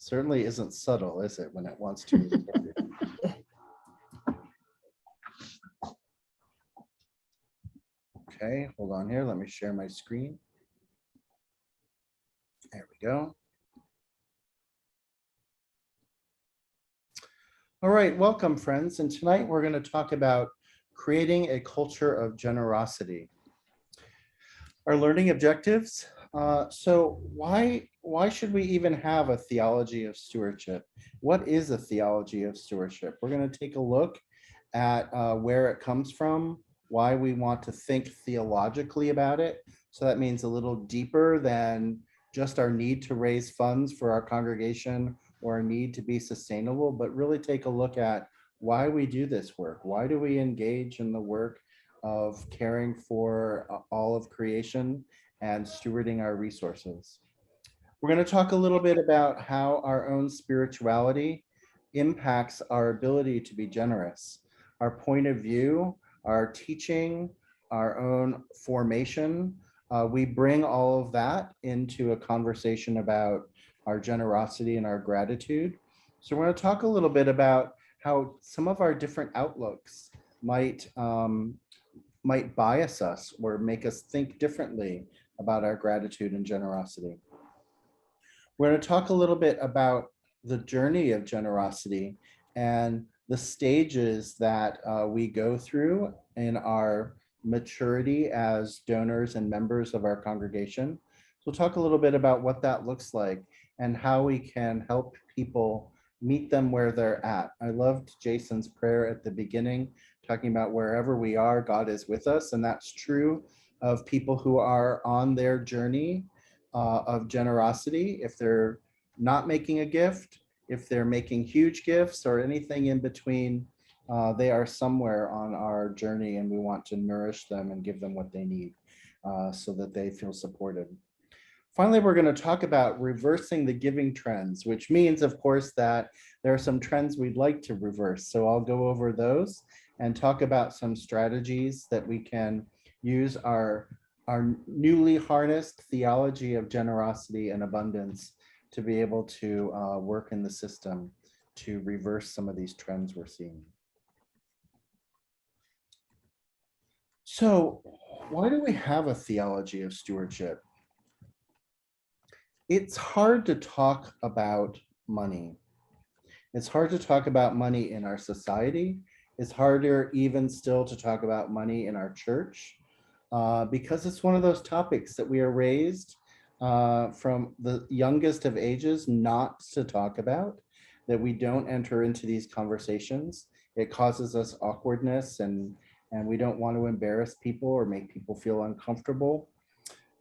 Certainly isn't subtle, is it, when it wants to record it? Okay, hold on here. Let me share my screen. There we go. All right, welcome, friends. And tonight we're going to talk about creating a culture of generosity. Our learning objectives. So why should we even have a theology of stewardship? What is a theology of stewardship? We're going to take a look at where it comes from, why we want to think theologically about it. So that means a little deeper than just our need to raise funds for our congregation or our need to be sustainable, but really take a look at why we do this work. Why do we engage in the work of caring for all of creation and stewarding our resources? We're going to talk a little bit about how our own spirituality impacts our ability to be generous, our point of view, our teaching, our own formation. We bring all of that into a conversation about our generosity and our gratitude. So we're going to talk a little bit about how some of our different outlooks might bias us or make us think differently about our gratitude and generosity. We're going to talk a little bit about the journey of generosity and the stages that we go through in our maturity as donors and members of our congregation. So we'll talk a little bit about what that looks like and how we can help people meet them where they're at. I loved Jason's prayer at the beginning, talking about wherever we are, God is with us. And that's true of people who are on their journey of generosity. If they're not making a gift, if they're making huge gifts or anything in between, they are somewhere on our journey, and we want to nourish them and give them what they need so that they feel supported. Finally, we're going to talk about reversing the giving trends, which means, of course, that there are some trends we'd like to reverse. So I'll go over those and talk about some strategies that we can use our newly harnessed theology of generosity and abundance to be able to work in the system to reverse some of these trends we're seeing. So why do we have a theology of stewardship? It's hard to talk about money. It's hard to talk about money in our society. It's harder even still to talk about money in our church because it's one of those topics that we are raised from the youngest of ages not to talk about, that we don't enter into these conversations. It causes us awkwardness and we don't want to embarrass people or make people feel uncomfortable.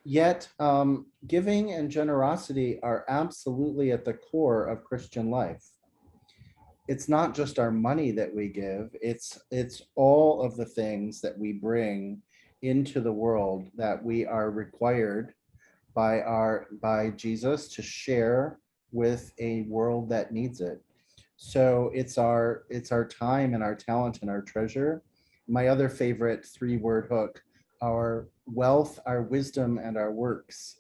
Yet giving and generosity are absolutely at the core of Christian life. It's not just our money that we give, it's all of the things that we bring into the world that we are required by Jesus to share with a world that needs it. So it's our time and our talent and our treasure. My other favorite 3-word hook, our wealth, our wisdom, and our works.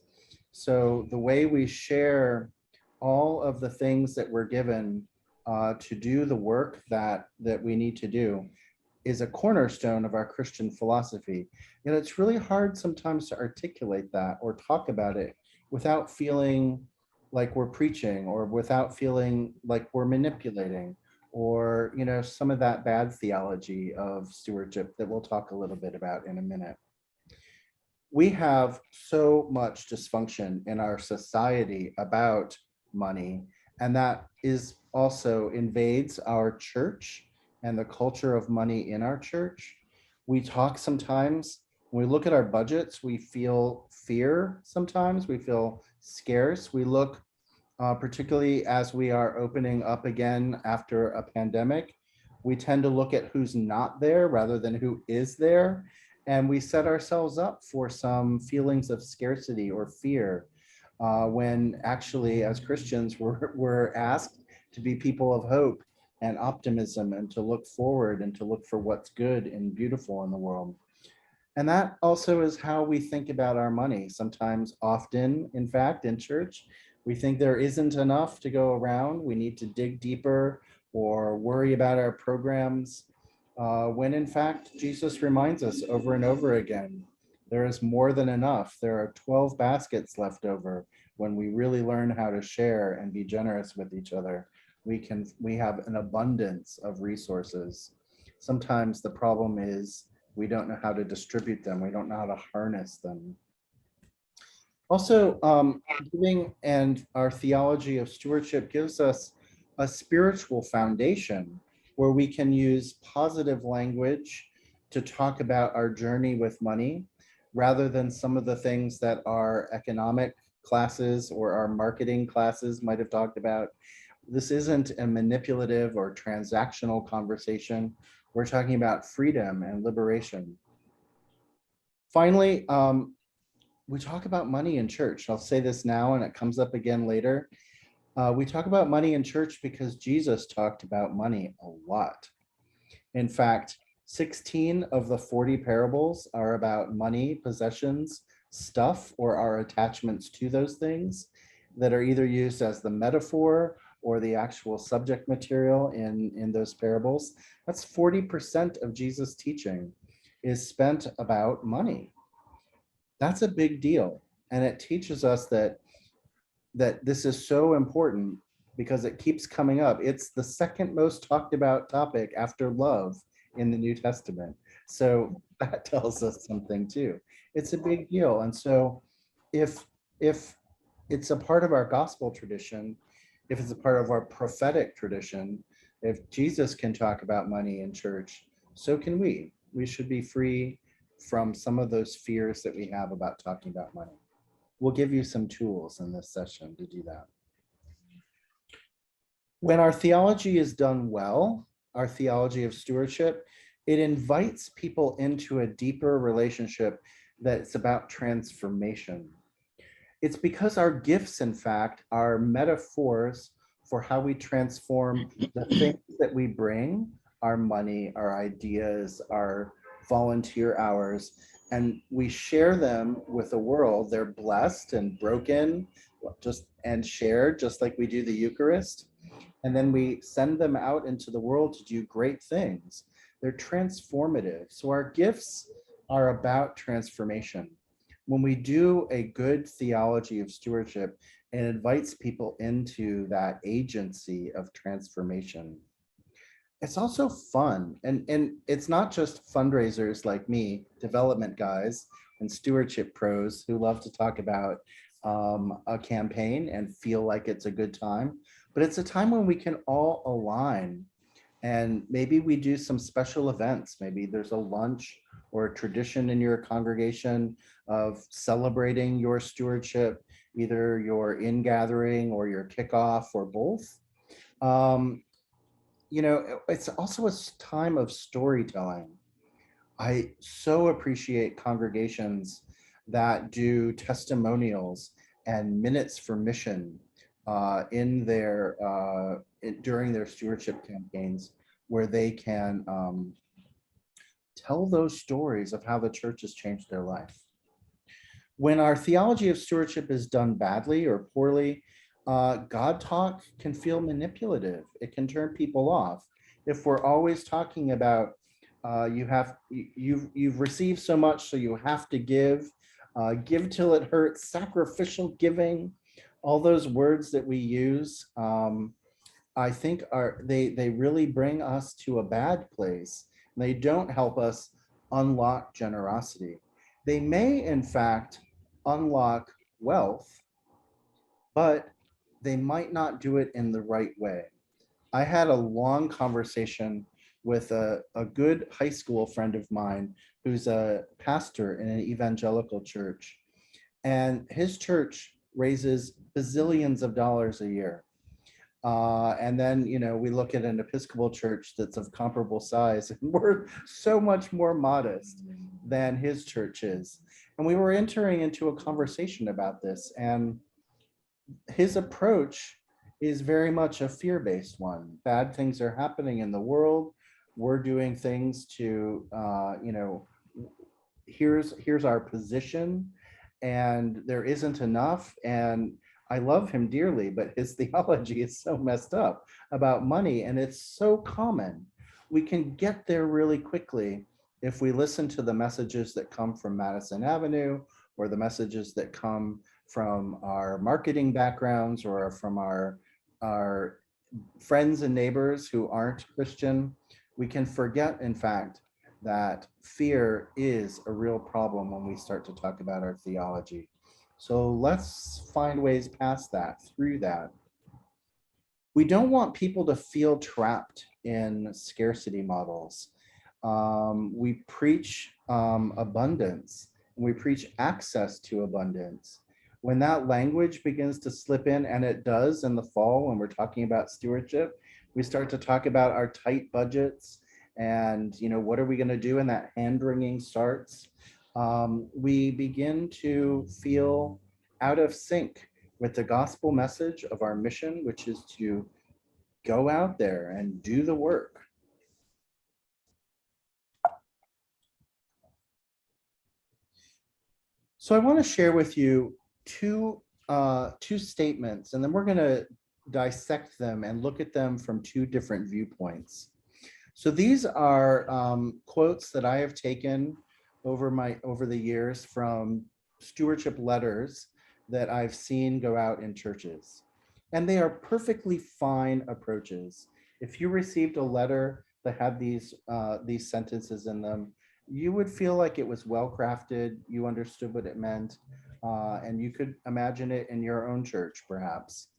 So the way we share all of the things that we're given to do the work that we need to do is a cornerstone of our Christian philosophy. And it's really hard sometimes to articulate that or talk about it without feeling like we're preaching or without feeling like we're manipulating or, you know, some of that bad theology of stewardship that we'll talk a little bit about in a minute. We have so much dysfunction in our society about money, and that is also invades our church and the culture of money in our church. We talk sometimes, when we look at our budgets, we feel fear sometimes, we feel scarce. We look, particularly as we are opening up again after a pandemic, we tend to look at who's not there rather than who is there. And we set ourselves up for some feelings of scarcity or fear when actually as Christians we're asked to be people of hope and optimism and to look forward and to look for what's good and beautiful in the world. And that also is how we think about our money. Sometimes, often, in fact, in church, We think there isn't enough to go around. We need to dig deeper or worry about our programs, when in fact, Jesus reminds us over and over again, there is more than enough. There are 12 baskets left over. When we really learn how to share and be generous with each other, we have an abundance of resources. Sometimes the problem is we don't know how to distribute them. We don't know how to harness them. Also, giving and our theology of stewardship gives us a spiritual foundation where we can use positive language to talk about our journey with money rather than some of the things that our economic classes or our marketing classes might have talked about. This isn't a manipulative or transactional conversation. We're talking about freedom and liberation. Finally, we talk about money in church. I'll say this now and it comes up again later. We talk about money in church because Jesus talked about money a lot. In fact, 16 of the 40 parables are about money, possessions, stuff, or our attachments to those things that are either used as the metaphor or the actual subject material in those parables. That's 40% of Jesus' teaching is spent about money. That's a big deal. And it teaches us that this is so important because it keeps coming up. It's the second most talked about topic after love in the New Testament. So that tells us something too. It's a big deal. And so if it's a part of our gospel tradition, if it's a part of our prophetic tradition, if Jesus can talk about money in church, so can we. We should be free from some of those fears that we have about talking about money. We'll give you some tools in this session to do that. When our theology is done well, our theology of stewardship, it invites people into a deeper relationship that's about transformation. It's because our gifts, in fact, are metaphors for how we transform the things that we bring, our money, our ideas, our volunteer hours, and we share them with the world. They're blessed and broken and shared, just like we do the Eucharist. And then we send them out into the world to do great things. They're transformative. So our gifts are about transformation. When we do a good theology of stewardship, it invites people into that agency of transformation. It's also fun. And it's not just fundraisers like me, development guys and stewardship pros who love to talk about a campaign and feel like it's a good time, but it's a time when we can all align. And maybe we do some special events. Maybe there's a lunch or a tradition in your congregation of celebrating your stewardship, either your in-gathering or your kickoff or both. It's also a time of storytelling. I so appreciate congregations that do testimonials and minutes for mission in their during their stewardship campaigns, where they can tell those stories of how the church has changed their life. When our theology of stewardship is done badly or poorly, God talk can feel manipulative. It can turn people off. If we're always talking about you've received so much, so you have to give till it hurts, sacrificial giving, all those words that we use, I think they really bring us to a bad place. They don't help us unlock generosity. They may, in fact, unlock wealth, but they might not do it in the right way. I had a long conversation with a good high school friend of mine who's a pastor in an evangelical church. And his church raises bazillions of dollars a year. And then, we look at an Episcopal church that's of comparable size, and we're so much more modest than his church is. And we were entering into a conversation about this, and his approach is very much a fear-based one. Bad things are happening in the world. We're doing things to, here's our position, and there isn't enough. And I love him dearly, but his theology is so messed up about money, and it's so common. We can get there really quickly if we listen to the messages that come from Madison Avenue, or the messages that come from our marketing backgrounds, or from our friends and neighbors who aren't Christian. We can forget, in fact, that fear is a real problem when we start to talk about our theology. So let's find ways past that, through that. We don't want people to feel trapped in scarcity models. We preach abundance, and we preach access to abundance. When that language begins to slip in, and it does in the fall when we're talking about stewardship, we start to talk about our tight budgets and, what are we going to do, and that hand wringing starts. We begin to feel out of sync with the gospel message of our mission, which is to go out there and do the work. So I want to share with you two statements, and then we're going to dissect them and look at them from two different viewpoints. So these are quotes that I have taken over the years from stewardship letters that I've seen go out in churches. And they are perfectly fine approaches. If you received a letter that had these sentences in them, you would feel like it was well crafted, you understood what it meant, and you could imagine it in your own church, perhaps.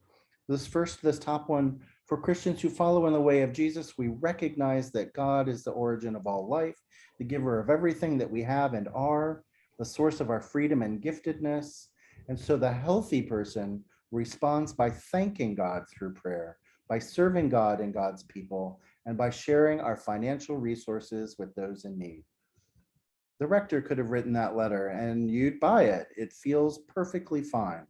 This top one: for Christians who follow in the way of Jesus, we recognize that God is the origin of all life, the giver of everything that we have and are, the source of our freedom and giftedness. And so the healthy person responds by thanking God through prayer, by serving God and God's people, and by sharing our financial resources with those in need. The rector could have written that letter and you'd buy it. It feels perfectly fine.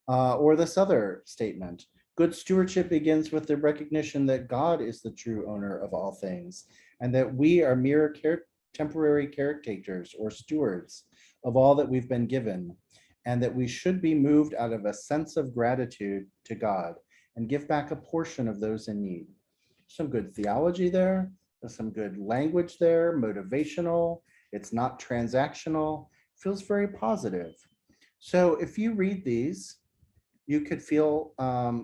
Or this other statement: good stewardship begins with the recognition that God is the true owner of all things, and that we are mere temporary caretakers or stewards of all that we've been given, and that we should be moved out of a sense of gratitude to God and give back a portion of those in need. Some good theology there. There's some good language there, motivational. It's not transactional. Feels very positive. So if you read these, you could feel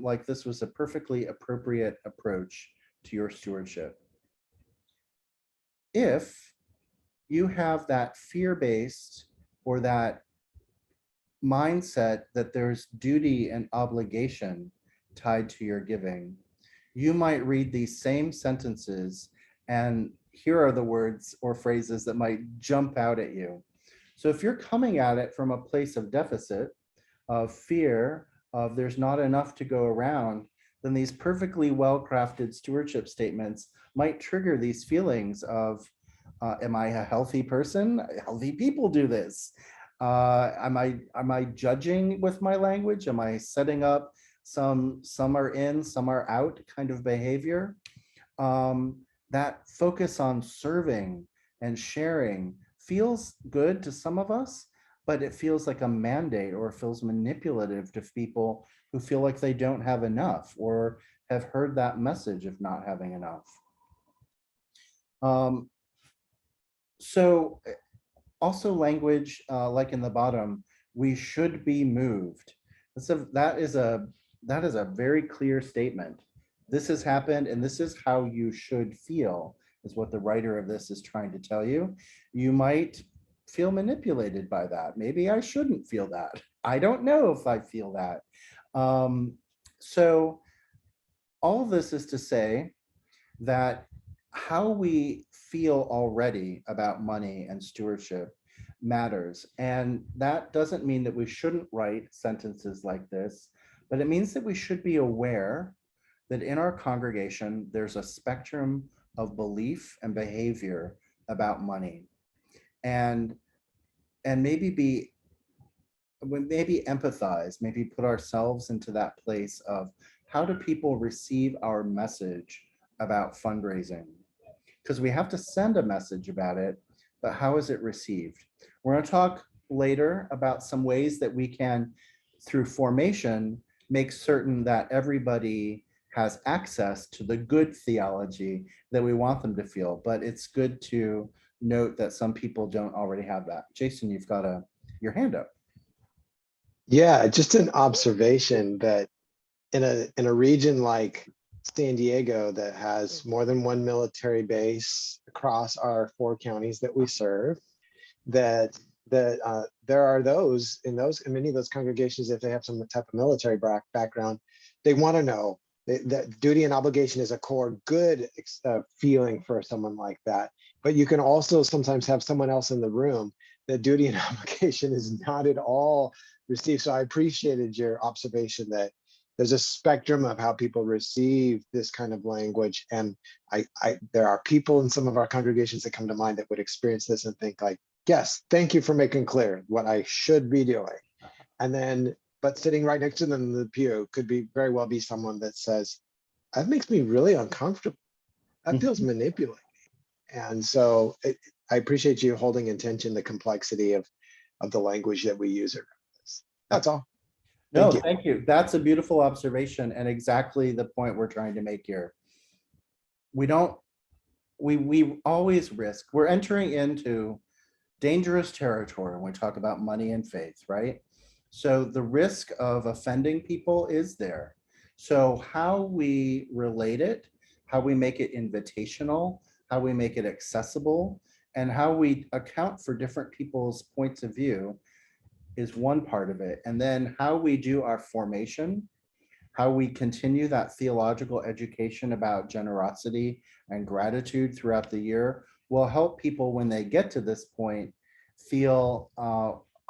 like this was a perfectly appropriate approach to your stewardship. If you have that fear-based or that mindset that there's duty and obligation tied to your giving, you might read these same sentences, and here are the words or phrases that might jump out at you. So if you're coming at it from a place of deficit, of fear, of there's not enough to go around, then these perfectly well-crafted stewardship statements might trigger these feelings of, am I a healthy person? Healthy people do this. Am I judging with my language? Am I setting up some are in, some are out kind of behavior? That focus on serving and sharing feels good to some of us, but it feels like a mandate, or feels manipulative to people who feel like they don't have enough or have heard that message of not having enough. So also language, like in the bottom, we should be moved. That is a very clear statement. This has happened and this is how you should feel, is what the writer of this is trying to tell you. You might feel manipulated by that. Maybe I shouldn't feel that. I don't know if I feel that. So all of this is to say that how we feel already about money and stewardship matters. And that doesn't mean that we shouldn't write sentences like this, but it means that we should be aware that in our congregation, there's a spectrum of belief and behavior about money. And maybe empathize, maybe put ourselves into that place of, how do people receive our message about fundraising? Because we have to send a message about it, but how is it received? We're going to talk later about some ways that we can through formation, make certain that everybody has access to the good theology that we want them to feel. But it's good to note that some people don't already have that. Jason, you've got your hand up. Yeah, just an observation that in a region like San Diego that has more than one military base across our 4 counties that we serve, that there are those in many of those congregations, if they have some type of military background, they want to know that duty and obligation is a core good feeling for someone like that. But you can also sometimes have someone else in the room that duty and obligation is not at all received. So I appreciated your observation that there's a spectrum of how people receive this kind of language. And there are people in some of our congregations that come to mind that would experience this and think like, yes, thank you for making clear what I should be doing. And then, but sitting right next to them in the pew could be very well be someone that says, that makes me really uncomfortable. That feels manipulating. And so I appreciate you holding in tension the complexity of the language that we use around this. That's all. No, thank you. That's a beautiful observation and exactly the point we're trying to make here. We always risk, we're entering into dangerous territory when we talk about money and faith, right? So the risk of offending people is there. So how we relate it, how we make it invitational, how we make it accessible, and how we account for different people's points of view is one part of it. And then how we do our formation, how we continue that theological education about generosity and gratitude throughout the year will help people when they get to this point feel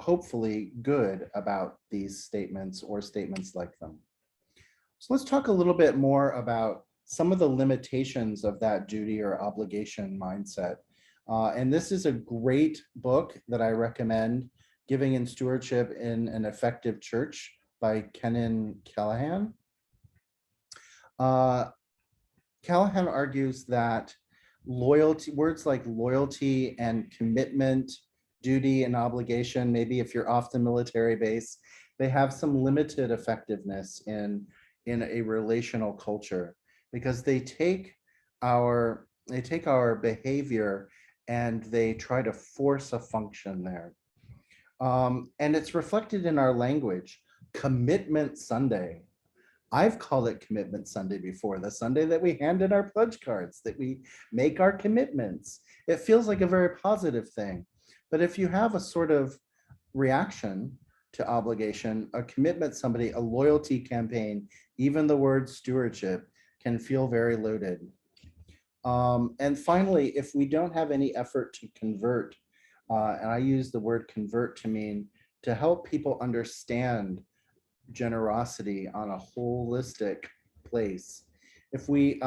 hopefully good about these statements or statements like them. So let's talk a little bit more about some of the limitations of that duty or obligation mindset. And this is a great book that I recommend, Giving and Stewardship in an Effective Church by Kenan Callahan. Callahan argues that loyalty, words like loyalty and commitment, duty and obligation, maybe if you're off the military base, they have some limited effectiveness in a relational culture because they take our behavior and they try to force a function there. And it's reflected in our language. Commitment Sunday. I've called it Commitment Sunday before, the Sunday that we hand in our pledge cards, that we make our commitments. It feels like a very positive thing. But if you have a sort of reaction to obligation, a commitment, somebody, a loyalty campaign, even the word stewardship can feel very loaded. And finally, if we don't have any effort to convert, and I use the word convert to mean to help people understand generosity on a holistic place. If we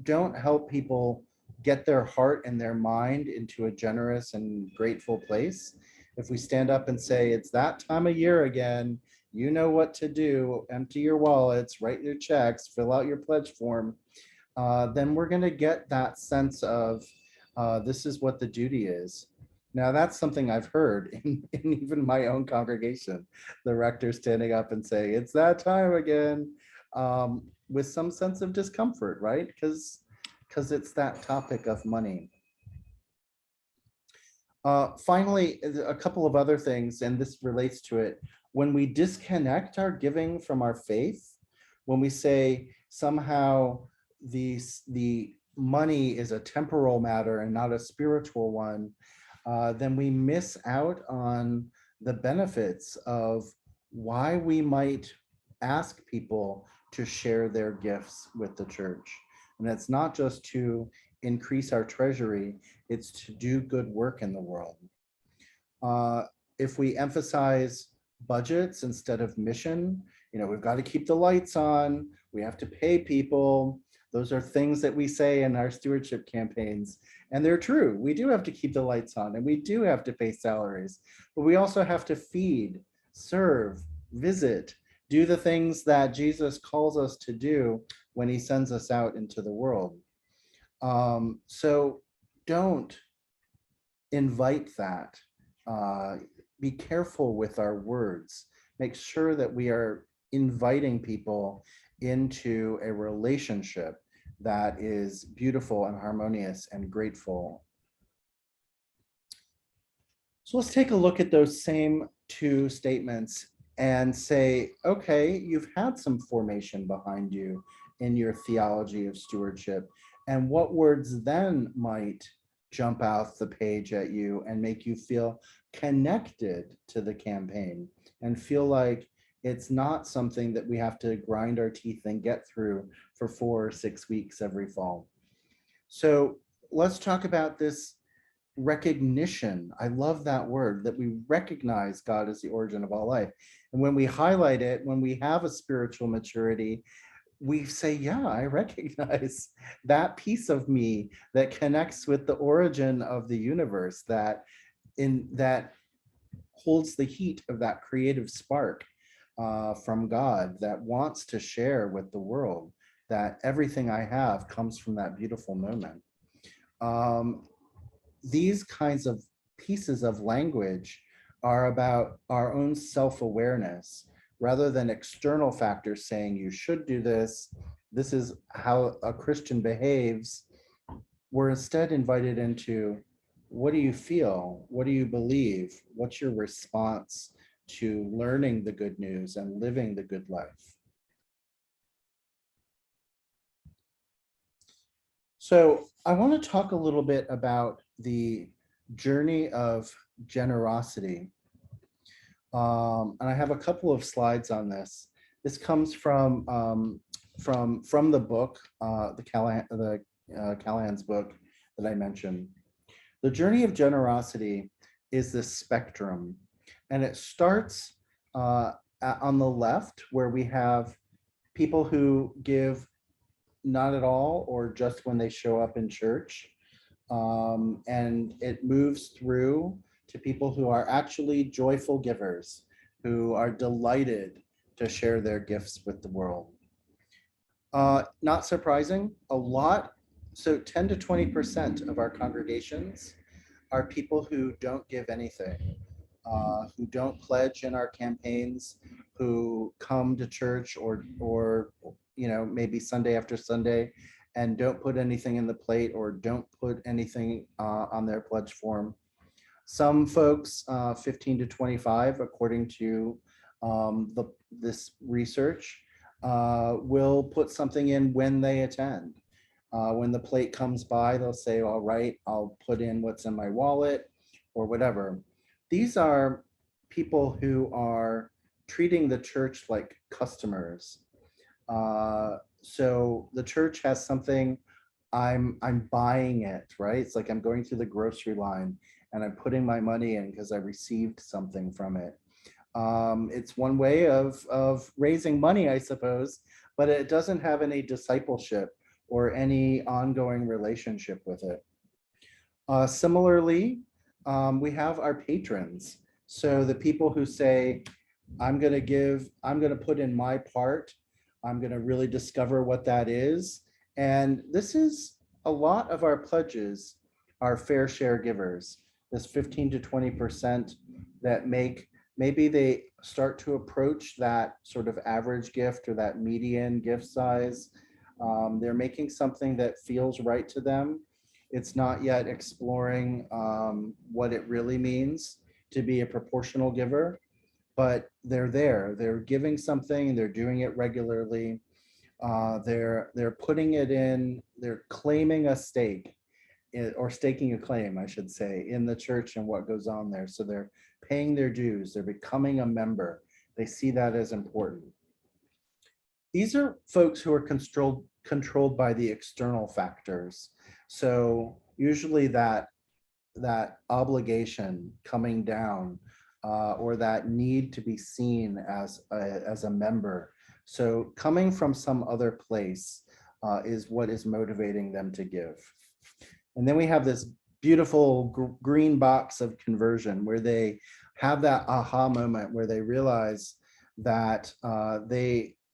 don't help people get their heart and their mind into a generous and grateful place, if we stand up and say, it's that time of year again, you know what to do, empty your wallets, write your checks, fill out your pledge form, then we're going to get that sense of this is what the duty is. Now that's something I've heard in even my own congregation, the rector standing up and saying, it's that time again, with some sense of discomfort, right? Because it's that topic of money. Finally, a couple of other things, and this relates to it. When we disconnect our giving from our faith, when we say somehow the money is a temporal matter and not a spiritual one, then we miss out on the benefits of why we might ask people to share their gifts with the church. And it's not just to increase our treasury, it's to do good work in the world. If we emphasize budgets instead of mission, we've got to keep the lights on, we have to pay people. Those are things that we say in our stewardship campaigns, and they're true. We do have to keep the lights on and we do have to pay salaries, but we also have to feed, serve, visit, do the things that Jesus calls us to do when he sends us out into the world. So don't invite that. Be careful with our words. make sure that we are inviting people into a relationship that is beautiful and harmonious and grateful. So let's take a look at those same two statements and say, okay, you've had some formation behind you in your theology of stewardship. And what words then might jump out the page at you and make you feel connected to the campaign and feel like it's not something that we have to grind our teeth and get through for 4 or 6 weeks every fall. So let's talk about this recognition. I love that word, that we recognize God as the origin of all life. And when we highlight it, when we have a spiritual maturity, we say, yeah, I recognize that piece of me that connects with the origin of the universe, that holds the heat of that creative spark from God, that wants to share with the world, that everything I have comes from that beautiful moment. These kinds of pieces of language are about our own self-awareness rather than external factors saying you should do this. This is how a Christian behaves. We're instead invited into, what do you feel? What do you believe? What's your response to learning the good news and living the good life? So I want to talk a little bit about the journey of generosity. And I have a couple of slides on this. This comes from the book, Callahan's book that I mentioned. The journey of generosity is this spectrum, and it starts on the left, where we have people who give not at all or just when they show up in church. And it moves through to people who are actually joyful givers, who are delighted to share their gifts with the world. Not surprising, a lot, so 10 to 20% of our congregations are people who don't give anything, who don't pledge in our campaigns, who come to church or maybe Sunday after Sunday and don't put anything in the plate or don't put anything on their pledge form. Some folks, 15 to 25, according to this research, will put something in when they attend. When the plate comes by, they'll say, all right, I'll put in what's in my wallet or whatever. These are people who are treating the church like customers. So the church has something, I'm buying it, right? It's like I'm going through the grocery line and I'm putting my money in because I received something from it. It's one way of raising money, I suppose, but it doesn't have any discipleship or any ongoing relationship with it. Similarly, we have our patrons. So the people who say, I'm going to put in my part. I'm going to really discover what that is. And this is a lot of our pledges are fair share givers, this 15 to 20% that maybe they start to approach that sort of average gift or that median gift size. They're making something that feels right to them. It's not yet exploring what it really means to be a proportional giver, but they're giving something, they're doing it regularly. They're putting it in, they're claiming a stake, or staking a claim, I should say, in the church and what goes on there. So they're paying their dues, they're becoming a member. They see that as important. These are folks who are controlled by the external factors. So usually that obligation coming down, or that need to be seen as a member. So coming from some other place is what is motivating them to give. And then we have this beautiful green box of conversion, where they have that aha moment where they realize that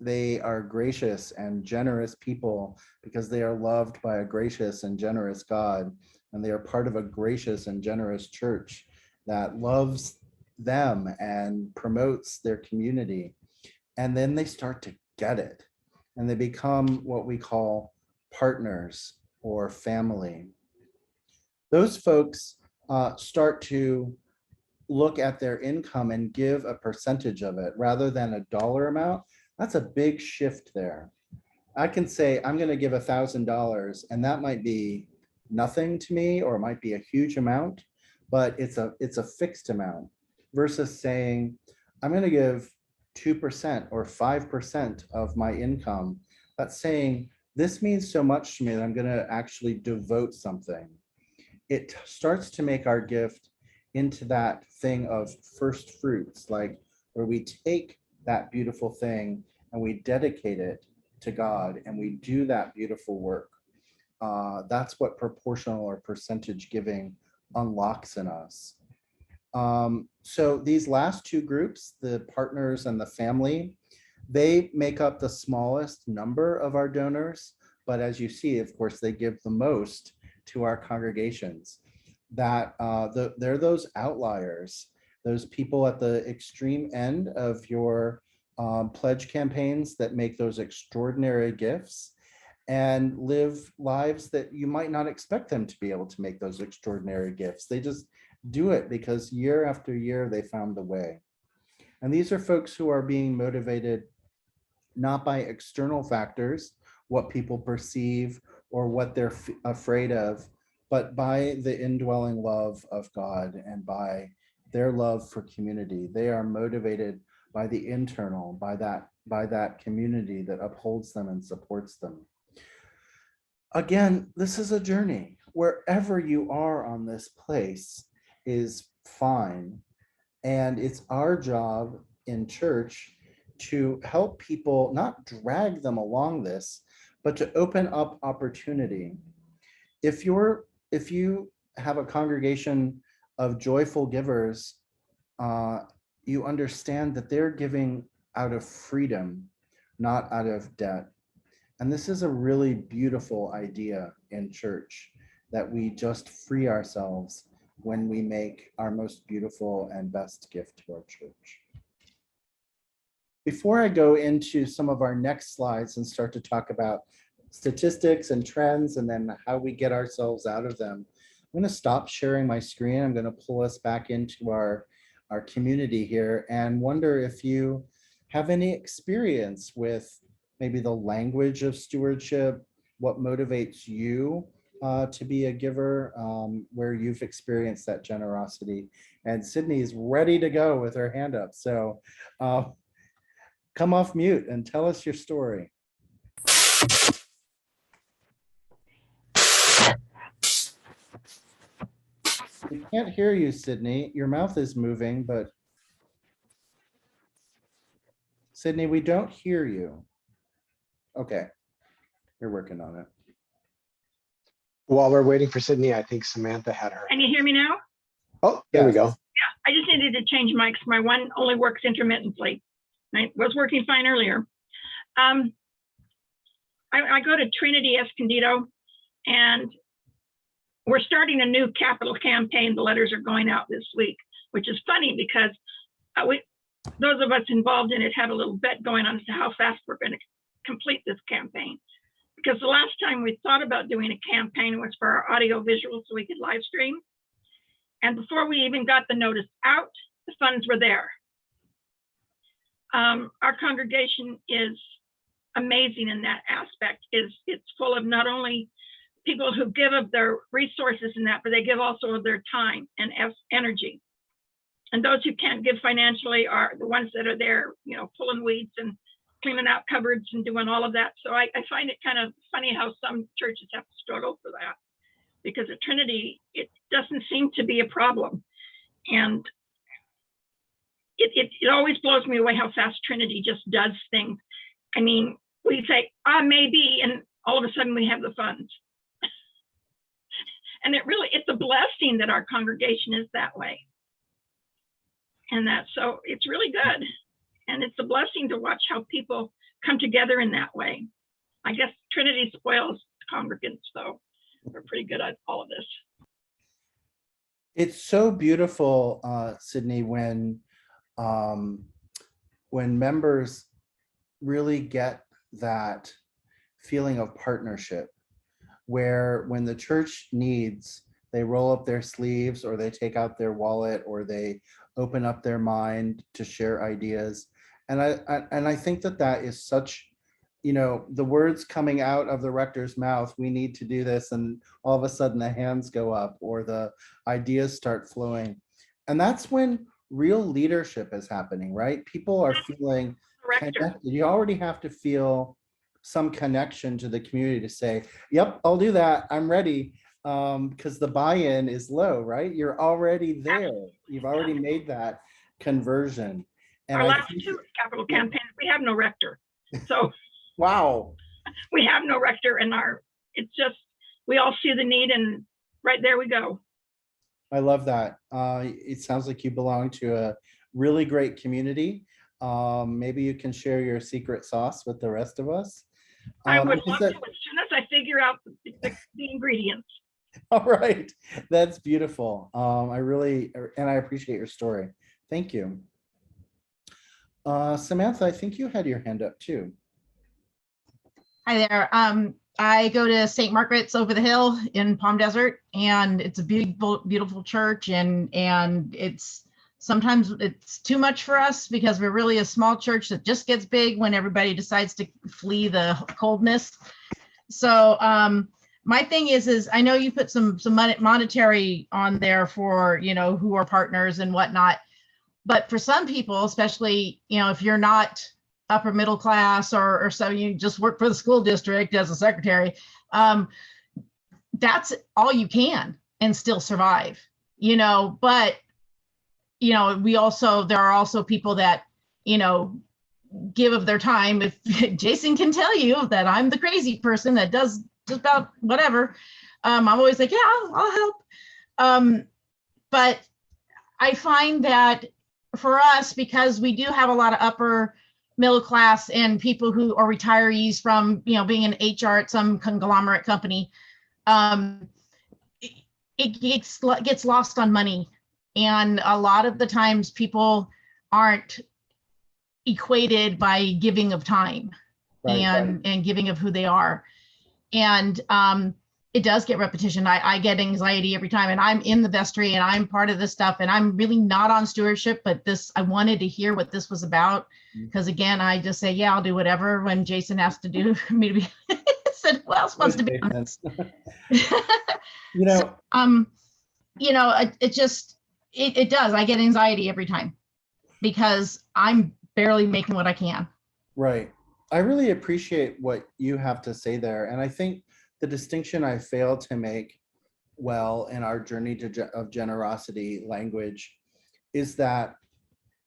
they are gracious and generous people because they are loved by a gracious and generous God, and they are part of a gracious and generous church that loves them and promotes their community. And then they start to get it and they become what we call partners or family. Those folks start to look at their income and give a percentage of it rather than a dollar amount. That's a big shift there. I can say I'm going to give $1,000 and that might be nothing to me or it might be a huge amount, but it's a fixed amount versus saying I'm going to give 2% or 5% of my income. That's saying this means so much to me that I'm going to actually devote something. It starts to make our gift into that thing of first fruits, like where we take that beautiful thing and we dedicate it to God and we do that beautiful work. That's what proportional or percentage giving unlocks in us. So these last two groups, the partners and the family, they make up the smallest number of our donors, but as you see, of course, they give the most to our congregations. That they're those outliers, those people at the extreme end of your pledge campaigns that make those extraordinary gifts and live lives that you might not expect them to be able to make those extraordinary gifts. They just do it because year after year they found the way. And these are folks who are being motivated not by external factors, what people perceive or what they're afraid of, but by the indwelling love of God and by their love for community. They are motivated by the internal, by that community that upholds them and supports them. Again, this is a journey. Wherever you are on this place is fine. And it's our job in church to help people, not drag them along this, but to open up opportunity. If you have a congregation of joyful givers, you understand that they're giving out of freedom, not out of debt. And this is a really beautiful idea in church, that we just free ourselves when we make our most beautiful and best gift to our church. Before I go into some of our next slides and start to talk about statistics and trends and then how we get ourselves out of them, I'm going to stop sharing my screen. I'm going to pull us back into our community here and wonder if you have any experience with maybe the language of stewardship, what motivates you to be a giver, where you've experienced that generosity. And Sydney is ready to go with her hand up. So come off mute and tell us your story. We can't hear you, Sydney. Your mouth is moving, but Sydney, we don't hear you. Okay, you're working on it. While we're waiting for Sydney, I think Samantha had her. Can you hear me now? Oh, there we go. Yeah, I just needed to change mics. My one only works intermittently. I was working fine earlier. I go to Trinity Escondido, and we're starting a new capital campaign. The letters are going out this week, which is funny because those of us involved in it have a little bet going on as to how fast we're going to complete this campaign. Because the last time we thought about doing a campaign was for our audio visual so we could live stream. And before we even got the notice out, the funds were there. Our congregation is amazing in that aspect. It's full of not only people who give of their resources in that, but they give also of their time and energy. And those who can't give financially are the ones that are there, you know, pulling weeds and cleaning out cupboards and doing all of that. So I find it kind of funny how some churches have to struggle for that, because at Trinity, it doesn't seem to be a problem. And it always blows me away how fast Trinity just does things. I mean, we say, maybe, and all of a sudden we have the funds. And it's a blessing that our congregation is that way. And so it's really good. And it's a blessing to watch how people come together in that way. I guess Trinity spoils congregants, though. We're pretty good at all of this. It's so beautiful, Sydney, when members really get that feeling of partnership, where when the church needs, they roll up their sleeves or they take out their wallet or they open up their mind to share ideas. And I think that that is such, the words coming out of the rector's mouth, we need to do this, and all of a sudden the hands go up or the ideas start flowing. And that's when real leadership is happening, right? People are feeling Rector. connected. You already have to feel some connection to the community to say, yep, I'll do that, I'm ready. Because the buy-in is low, right? You're already there. You've already made that conversion. And Our I last think, two capital campaigns, we have no rector. So wow, we have no rector in it's just, we all see the need and right there we go. I love that. It sounds like you belong to a really great community. Maybe you can share your secret sauce with the rest of us. I would Because love to, as soon as I figure out the ingredients. all right, that's beautiful. I really, and I appreciate your story. Thank you. Samantha, I think you had your hand up too. Hi there. I go to St. Margaret's over the hill in Palm Desert, and it's a beautiful, beautiful church. And sometimes it's too much for us because we're really a small church that just gets big when everybody decides to flee the coldness. So my thing is I know you put some monetary on there for, who are partners and whatnot. But for some people, especially, if you're not upper middle class or so, you just work for the school district as a secretary, that's all you can and still survive, but there are also people that give of their time. If Jason can tell you that I'm the crazy person that does just about whatever, I'm always like, yeah, I'll help. But I find that for us, because we do have a lot of upper middle class and people who are retirees from, being in HR at some conglomerate company, it gets lost on money. And a lot of the times people aren't equated by giving of time, right, and giving of who they are. And it does get repetition. I get anxiety every time, and I'm in the vestry and I'm part of this stuff, and I'm really not on stewardship, but I wanted to hear what this was about. Because again, I just say, yeah, I'll do whatever when Jason has to do for me to be said, who else wants to be on this? So, it does. I get anxiety every time because I'm barely making what I can. Right. I really appreciate what you have to say there. And I think the distinction I failed to make well in our journey of generosity language is that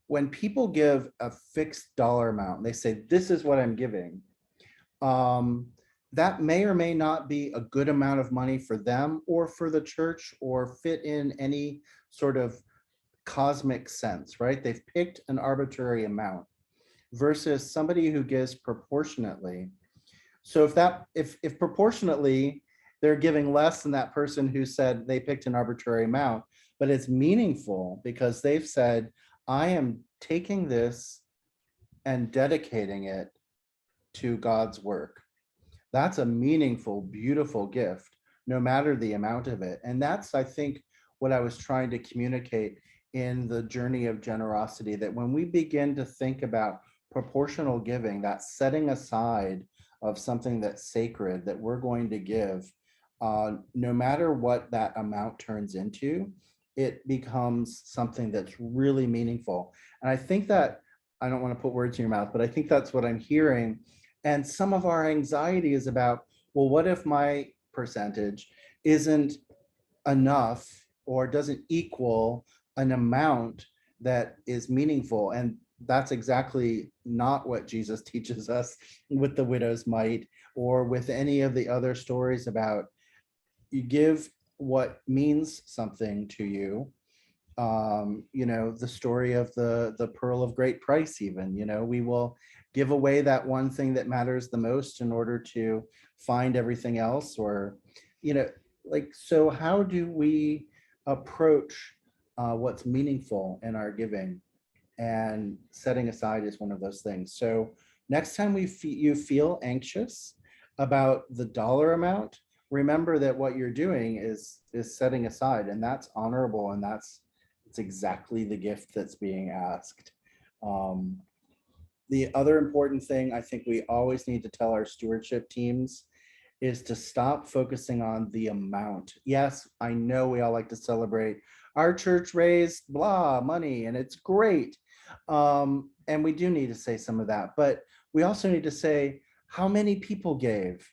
when people give a fixed dollar amount, they say, this is what I'm giving. That may or may not be a good amount of money for them or for the church or fit in any sort of cosmic sense, right? They've picked an arbitrary amount versus somebody who gives proportionately. So if proportionately they're giving less than that person who said they picked an arbitrary amount, but it's meaningful because they've said, I am taking this and dedicating it to God's work. That's a meaningful, beautiful gift, no matter the amount of it. And that's, I think, what I was trying to communicate in the journey of generosity, that when we begin to think about proportional giving, that setting aside of something that's sacred that we're going to give, no matter what that amount turns into, it becomes something that's really meaningful. And I think that, I don't want to put words in your mouth, but I think that's what I'm hearing. And some of our anxiety is about, well, what if my percentage isn't enough or doesn't equal an amount that is meaningful? And that's exactly not what Jesus teaches us with the widow's mite or with any of the other stories about you give what means something to you. The story of the pearl of great price, even, we will give away that one thing that matters the most in order to find everything else, or, so how do we approach what's meaningful in our giving, and setting aside is one of those things. So next time you feel anxious about the dollar amount, remember that what you're doing is setting aside, and that's honorable, and it's exactly the gift that's being asked. The other important thing I think we always need to tell our stewardship teams is to stop focusing on the amount. Yes, I know we all like to celebrate our church raised blah money and it's great. And we do need to say some of that, but we also need to say how many people gave,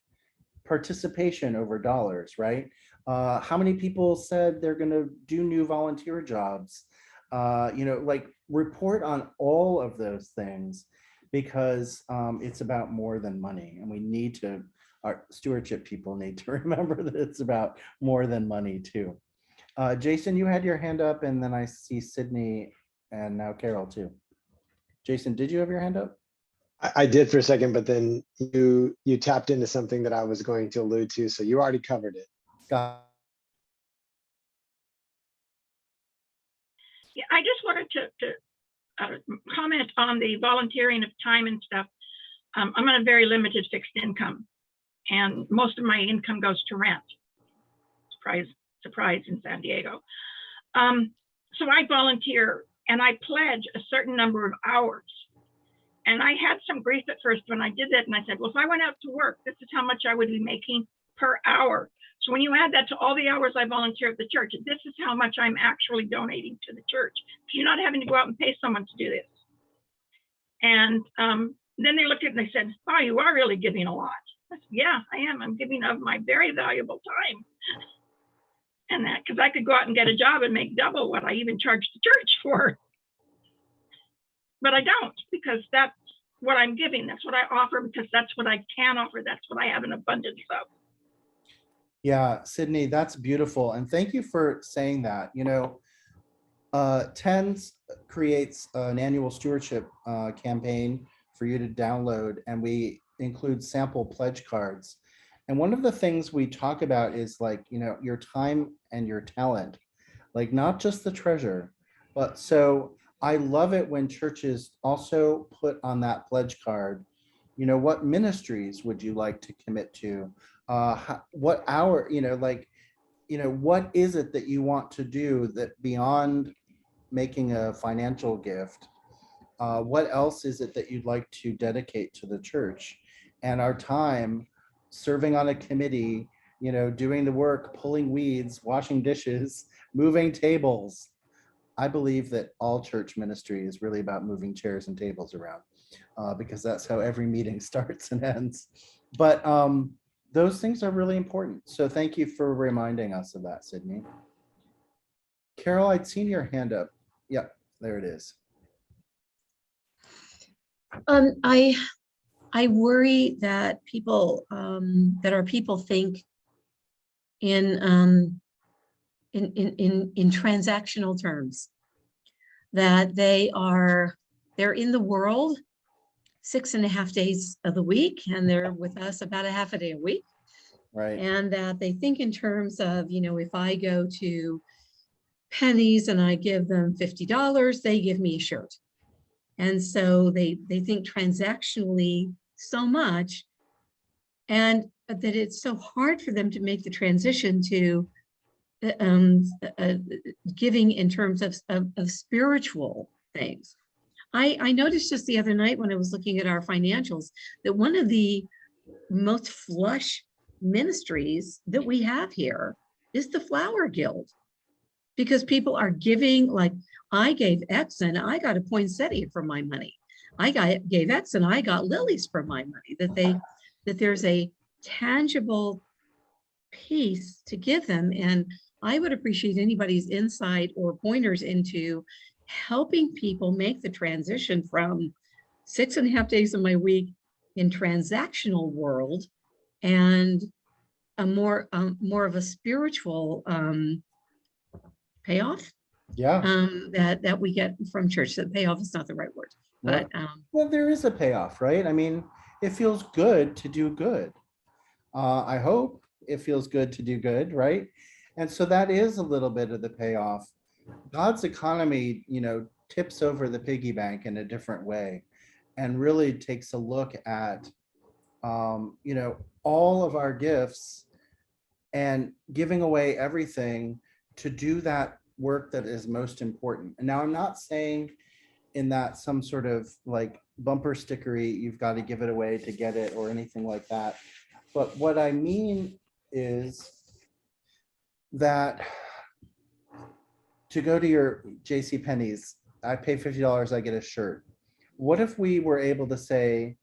participation over dollars, right? How many people said they're going to do new volunteer jobs? Like report on all of those things, because it's about more than money, and we need to, our stewardship people need to remember that it's about more than money too. Jason, you had your hand up, and then I see Sydney and now Carol too. Jason, did you have your hand up? I did for a second, but then you tapped into something that I was going to allude to, so you already covered it. Got Yeah, I just wanted to comment on the volunteering of time and stuff. I'm on a very limited fixed income, and most of my income goes to rent. Surprise in San Diego. So I volunteer and I pledge a certain number of hours. And I had some grief at first when I did that. And I said, well, if I went out to work, this is how much I would be making per hour. So when you add that to all the hours I volunteer at the church, this is how much I'm actually donating to the church. You're not having to go out and pay someone to do this. And then they looked at it and they said, oh, you are really giving a lot. I said, yeah, I am. I'm giving of my very valuable time. And that, because I could go out and get a job and make double what I even charge the church for. But I don't, because that's what I'm giving. That's what I offer, because that's what I can offer. That's what I have an abundance of. Yeah, Sydney, that's beautiful. And thank you for saying that. TENS creates an annual stewardship campaign for you to download, and we include sample pledge cards. And one of the things we talk about is your time and your talent, like not just the treasure, but so I love it when churches also put on that pledge card, what ministries would you like to commit to? What hour, what is it that you want to do that beyond making a financial gift? What else is it that you'd like to dedicate to the church? And our time serving on a committee, doing the work, pulling weeds, washing dishes, moving tables. I believe that all church ministry is really about moving chairs and tables around, because that's how every meeting starts and ends. But those things are really important. So thank you for reminding us of that, Sydney. Carol, I'd seen your hand up. Yep, there it is. I worry that people think in transactional terms, that they're in the world 6.5 days of the week, and they're with us about a half a day a week. Right. And that they think in terms of, if I go to Pennies and I give them $50, they give me a shirt. And so they think transactionally so much, and that it's so hard for them to make the transition to giving in terms of spiritual things. I noticed just the other night when I was looking at our financials that one of the most flush ministries that we have here is the Flower Guild, because people are giving, like, I gave X and I got a poinsettia for my money. Gave X and I got lilies for my money. That there's a tangible piece to give them. And I would appreciate anybody's insight or pointers into helping people make the transition from 6.5 days of my week in transactional world and a more of a spiritual payoff. Yeah. That we get from church. That payoff is not the right word, but well, there is a payoff, right? I mean, it feels good to do good. I hope it feels good to do good, right? And so that is a little bit of the payoff. God's economy, tips over the piggy bank in a different way and really takes a look at, all of our gifts and giving away everything to do that work that is most important. And now I'm not saying in that some sort of like bumper stickery, you've got to give it away to get it or anything like that. But what I mean is that to go to your JC Penney's, I pay $50, I get a shirt. What if we were able to say,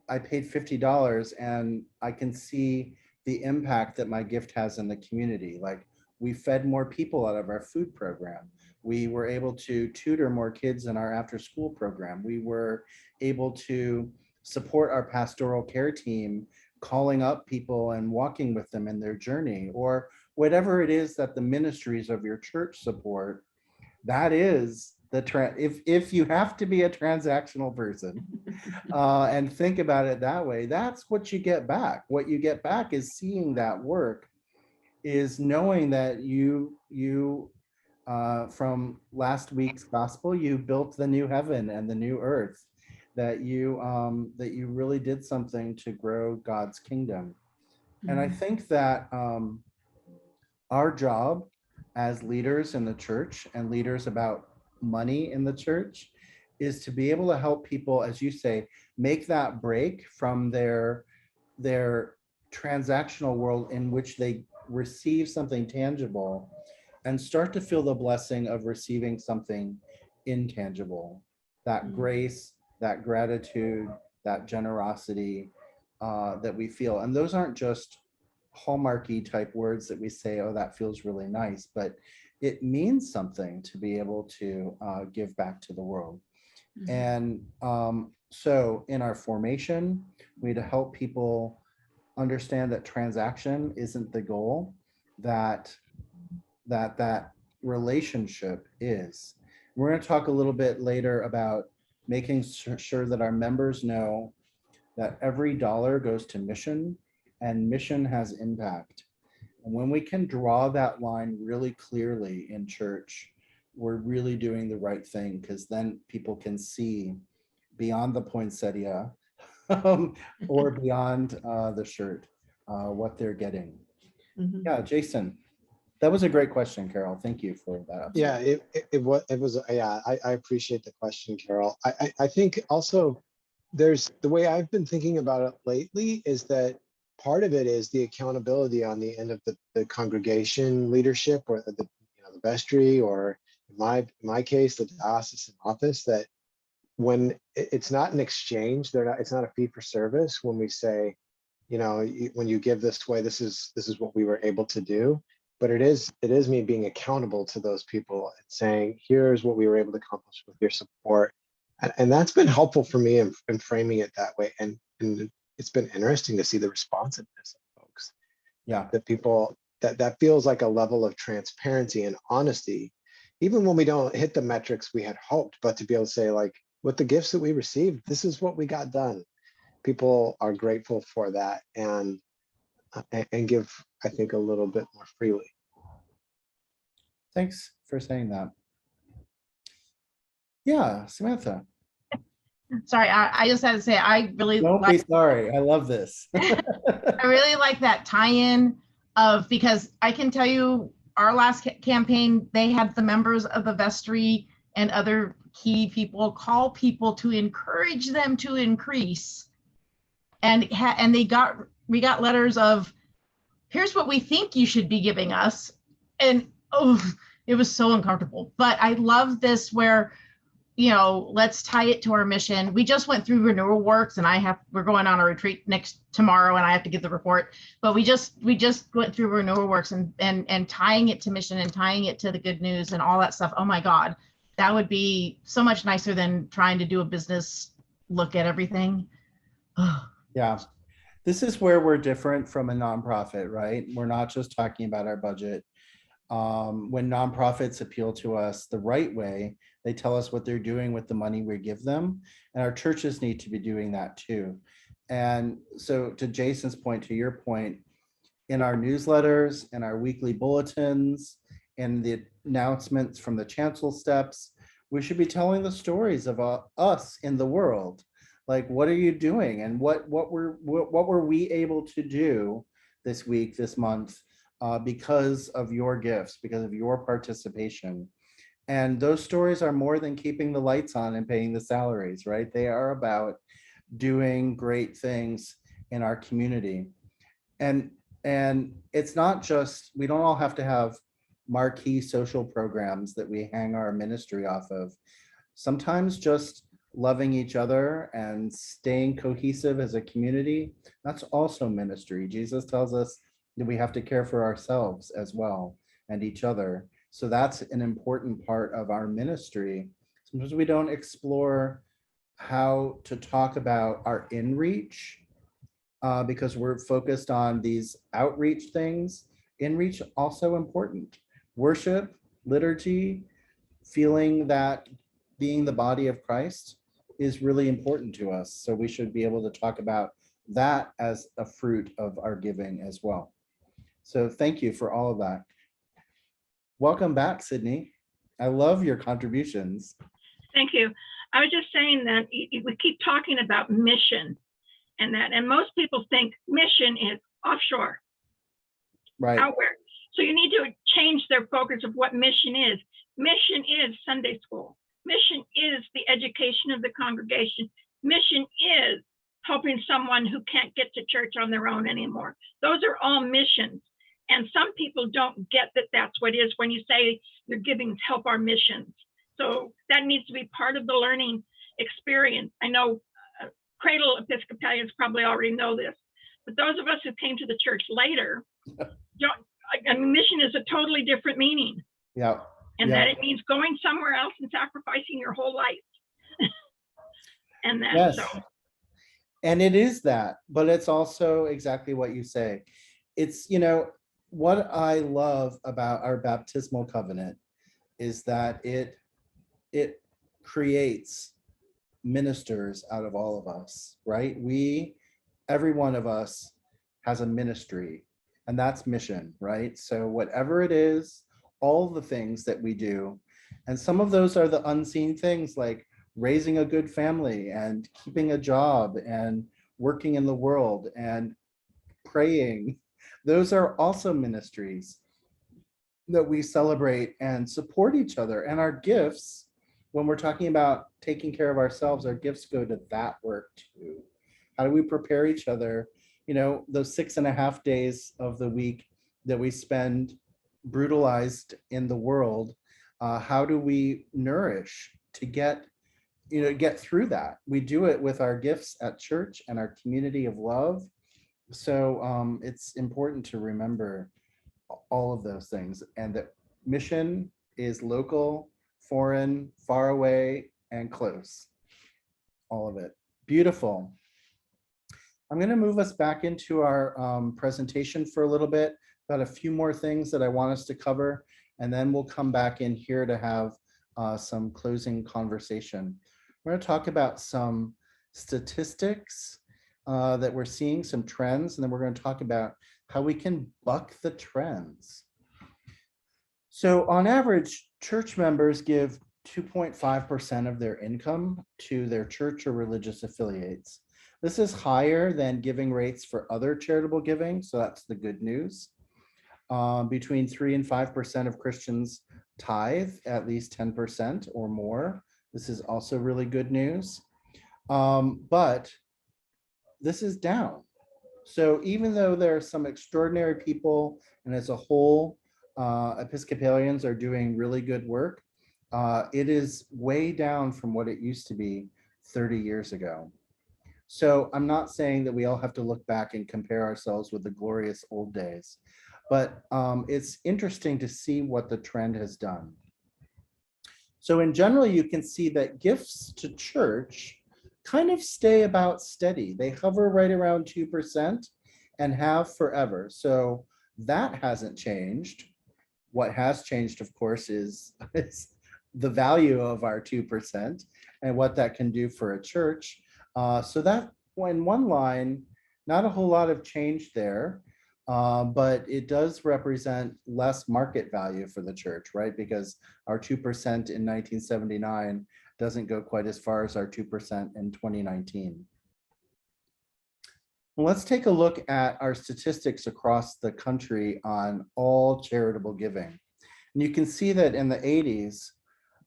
I paid $50 and I can see the impact that my gift has in the community? Like, we fed more people out of our food program. We were able to tutor more kids in our after school program. We were able to support our pastoral care team, calling up people and walking with them in their journey, or whatever it is that the ministries of your church support. That is if you have to be a transactional person and think about it that way, that's what you get back. What you get back is seeing that work, is knowing that you from last week's gospel, you built the new heaven and the new earth, that you really did something to grow God's kingdom. And I think that our job as leaders in the church and leaders about money in the church is to be able to help people, as you say, make that break from their transactional world in which they receive something tangible and start to feel the blessing of receiving something intangible, that grace, that gratitude, that generosity that we feel. And those aren't just hallmarky type words that we say, oh, that feels really nice, but it means something to be able to give back to the world. And so in our formation, we need to help people understand that transaction isn't the goal, that relationship is. We're going to talk a little bit later about making sure that our members know that every dollar goes to mission, and mission has impact. And when we can draw that line really clearly in church, we're really doing the right thing, because then people can see beyond the poinsettia or beyond the shirt what they're getting. Yeah, Jason, that was a great question, Carol. Thank you for that. Yeah, it was. Yeah, I appreciate the question, Carol. I think also there's the way I've been thinking about it lately is that part of it is the accountability on the end of the congregation leadership, or the vestry, or in my case, the diocesan office, that when it's not an exchange, it's not a fee for service. When we say, when you give this way, this is what we were able to do. But it is me being accountable to those people and saying, here's what we were able to accomplish with your support. And that's been helpful for me in framing it that way. And it's been interesting to see the responsiveness of folks. Yeah. That people, that feels like a level of transparency and honesty, even when we don't hit the metrics we had hoped, but to be able to say, like, with the gifts that we received, this is what we got done. People are grateful for that and give, I think, a little bit more freely. Thanks for saying that. Yeah, Samantha. Sorry, I just had to say, I really Don't be sorry. I love this. I really like that tie-in of, because I can tell you our last campaign, they had the members of the vestry and other key people call people to encourage them to increase. And we got letters of, here's what we think you should be giving us. And it was so uncomfortable. But I love this where, let's tie it to our mission. We just went through renewal works, and we're going on a retreat tomorrow, and I have to give the report. But we just went through renewal works and tying it to mission and tying it to the good news and all that stuff. Oh my God, that would be so much nicer than trying to do a business look at everything. Yeah. This is where we're different from a nonprofit, right? We're not just talking about our budget. When nonprofits appeal to us the right way, they tell us what they're doing with the money we give them, and our churches need to be doing that too. And so, to Jason's point, to your point, in our newsletters, in our weekly bulletins, and the announcements from the chancel steps. We should be telling the stories of us in the world. Like, what are you doing, and what were we able to do this week, this month, because of your gifts, because of your participation. And those stories are more than keeping the lights on and paying the salaries, right? They are about doing great things in our community. And it's not just, we don't all have to have marquee social programs that we hang our ministry off of. Sometimes just loving each other and staying cohesive as a community, that's also ministry. Jesus tells us that we have to care for ourselves as well and each other. So that's an important part of our ministry. Sometimes we don't explore how to talk about our in-reach because we're focused on these outreach things. In-reach also important. Worship, liturgy, feeling that being the body of Christ is really important to us. So we should be able to talk about that as a fruit of our giving as well. So thank you for all of that. Welcome back, Sydney. I love your contributions. Thank you. I was just saying that we keep talking about mission and that, and most people think mission is offshore, Right. out where. So you need to change their focus of what mission is. Mission is Sunday school. Mission is the education of the congregation. Mission is helping someone who can't get to church on their own anymore. Those are all missions. And some people don't get that that's what it is when you say your giving to help our missions. So that needs to be part of the learning experience. I know cradle Episcopalians probably already know this, but those of us who came to the church later, I mean, mission is a totally different meaning. Yeah. And that it means going somewhere else and sacrificing your whole life. And that, yes. So. And it is that, but it's also exactly what you say. It's, you know, what I love about our baptismal covenant is that it creates ministers out of all of us, right? Every one of us has a ministry, and that's mission, right? So whatever it is, all the things that we do, and some of those are the unseen things like raising a good family and keeping a job and working in the world and praying. Those are also ministries that we celebrate and support each other. And our gifts, when we're talking about taking care of ourselves, our gifts go to that work too. How do we prepare each other? You know, those 6.5 days of the week that we spend brutalized in the world, how do we nourish to get through that? We do it with our gifts at church and our community of love. So it's important to remember all of those things, and that mission is local, foreign, far away, and close. All of it. Beautiful. I'm going to move us back into our presentation for a little bit. Got a few more things that I want us to cover, and then we'll come back in here to have some closing conversation. We're going to talk about some statistics that we're seeing, some trends, and then we're going to talk about how we can buck the trends. So on average, church members give 2.5% of their income to their church or religious affiliates. This is higher than giving rates for other charitable giving, so that's the good news. Between 3 and 5% of Christians tithe at least 10% or more. This is also really good news. But this is down. So even though there are some extraordinary people, and as a whole, Episcopalians are doing really good work, it is way down from what it used to be 30 years ago. So I'm not saying that we all have to look back and compare ourselves with the glorious old days, but it's interesting to see what the trend has done. So in general, you can see that gifts to church kind of stay about steady. They hover right around 2% and have forever. So that hasn't changed. What has changed, of course, is the value of our 2% and what that can do for a church. So that in one line, not a whole lot of change there. But it does represent less market value for the church, right? Because our 2% in 1979 doesn't go quite as far as our 2% in 2019. Well, let's take a look at our statistics across the country on all charitable giving. And you can see that in the 80s,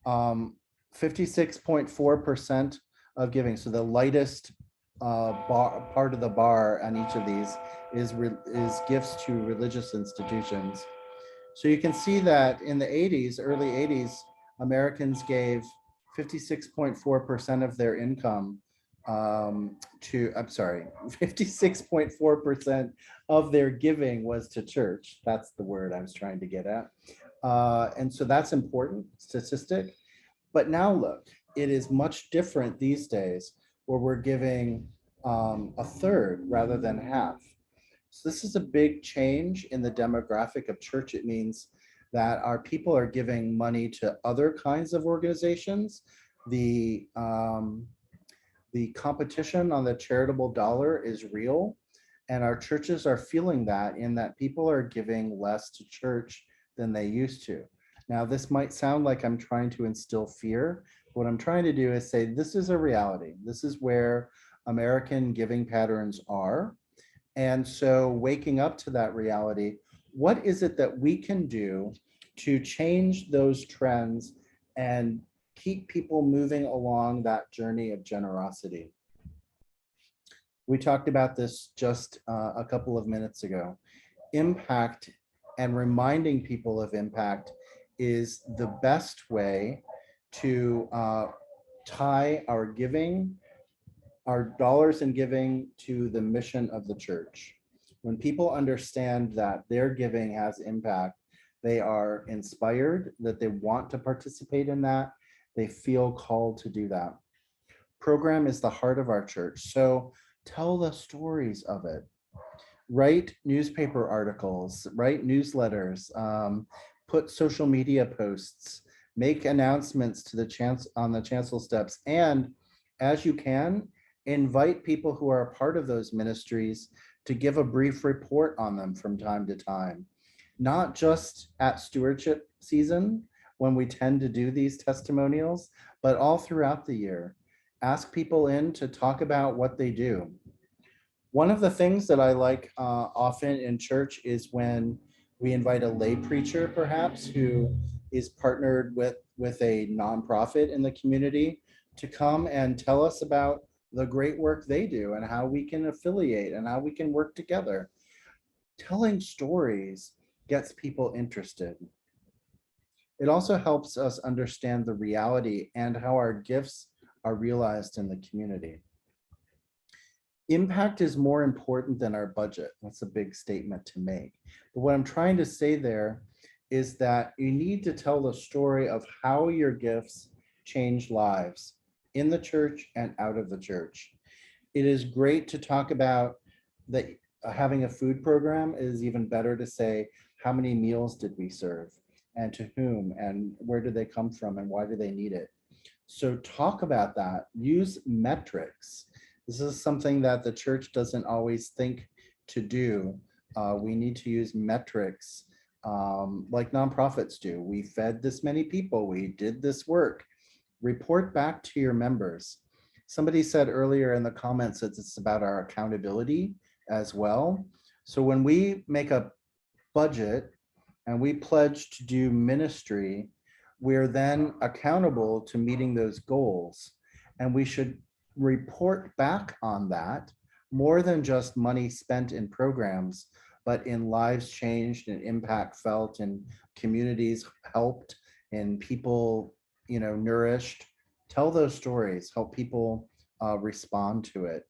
56.4% of giving, so the lightest part of the bar on each of these is gifts to religious institutions. So you can see that in the 80s, early 80s, Americans gave 56.4% of their income to, I'm sorry, 56.4% of their giving was to church. That's the word I was trying to get at. And so that's important statistic. But now look, it is much different these days where we're giving a third rather than half. So this is a big change in the demographic of church. It means that our people are giving money to other kinds of organizations. The competition on the charitable dollar is real, and our churches are feeling that in that people are giving less to church than they used to. Now, this might sound like I'm trying to instill fear. What I'm trying to do is say, this is a reality. This is where American giving patterns are. And so waking up to that reality, what is it that we can do to change those trends and keep people moving along that journey of generosity? We talked about this just a couple of minutes ago. Impact and reminding people of impact is the best way to tie our giving, our dollars in giving, to the mission of the church. When people understand that their giving has impact, they are inspired, that they want to participate in that, they feel called to do that. Program is the heart of our church, so tell the stories of it. Write newspaper articles, write newsletters, put social media posts, make announcements to the on the chancel steps, and as you can, invite people who are a part of those ministries to give a brief report on them from time to time. Not just at stewardship season, when we tend to do these testimonials, but all throughout the year. Ask people in to talk about what they do. One of the things that I like often in church is when we invite a lay preacher, perhaps, who is partnered with a nonprofit in the community to come and tell us about the great work they do and how we can affiliate and how we can work together. Telling stories gets people interested. It also helps us understand the reality and how our gifts are realized in the community. Impact is more important than our budget. That's a big statement to make. But what I'm trying to say there is that you need to tell the story of how your gifts change lives in the church and out of the church. It is great to talk about that having a food program. It is even better to say, how many meals did we serve and to whom and where did they come from and why do they need it? So talk about that, use metrics. This is something that the church doesn't always think to do. We need to use metrics like nonprofits do. We fed this many people, we did this work. Report back to your members. Somebody said earlier in the comments that it's about our accountability as well. So when we make a budget and we pledge to do ministry, we're then accountable to meeting those goals. And we should report back on that more than just money spent in programs, but in lives changed and impact felt and communities helped and people, nourished. Tell those stories, help people respond to it.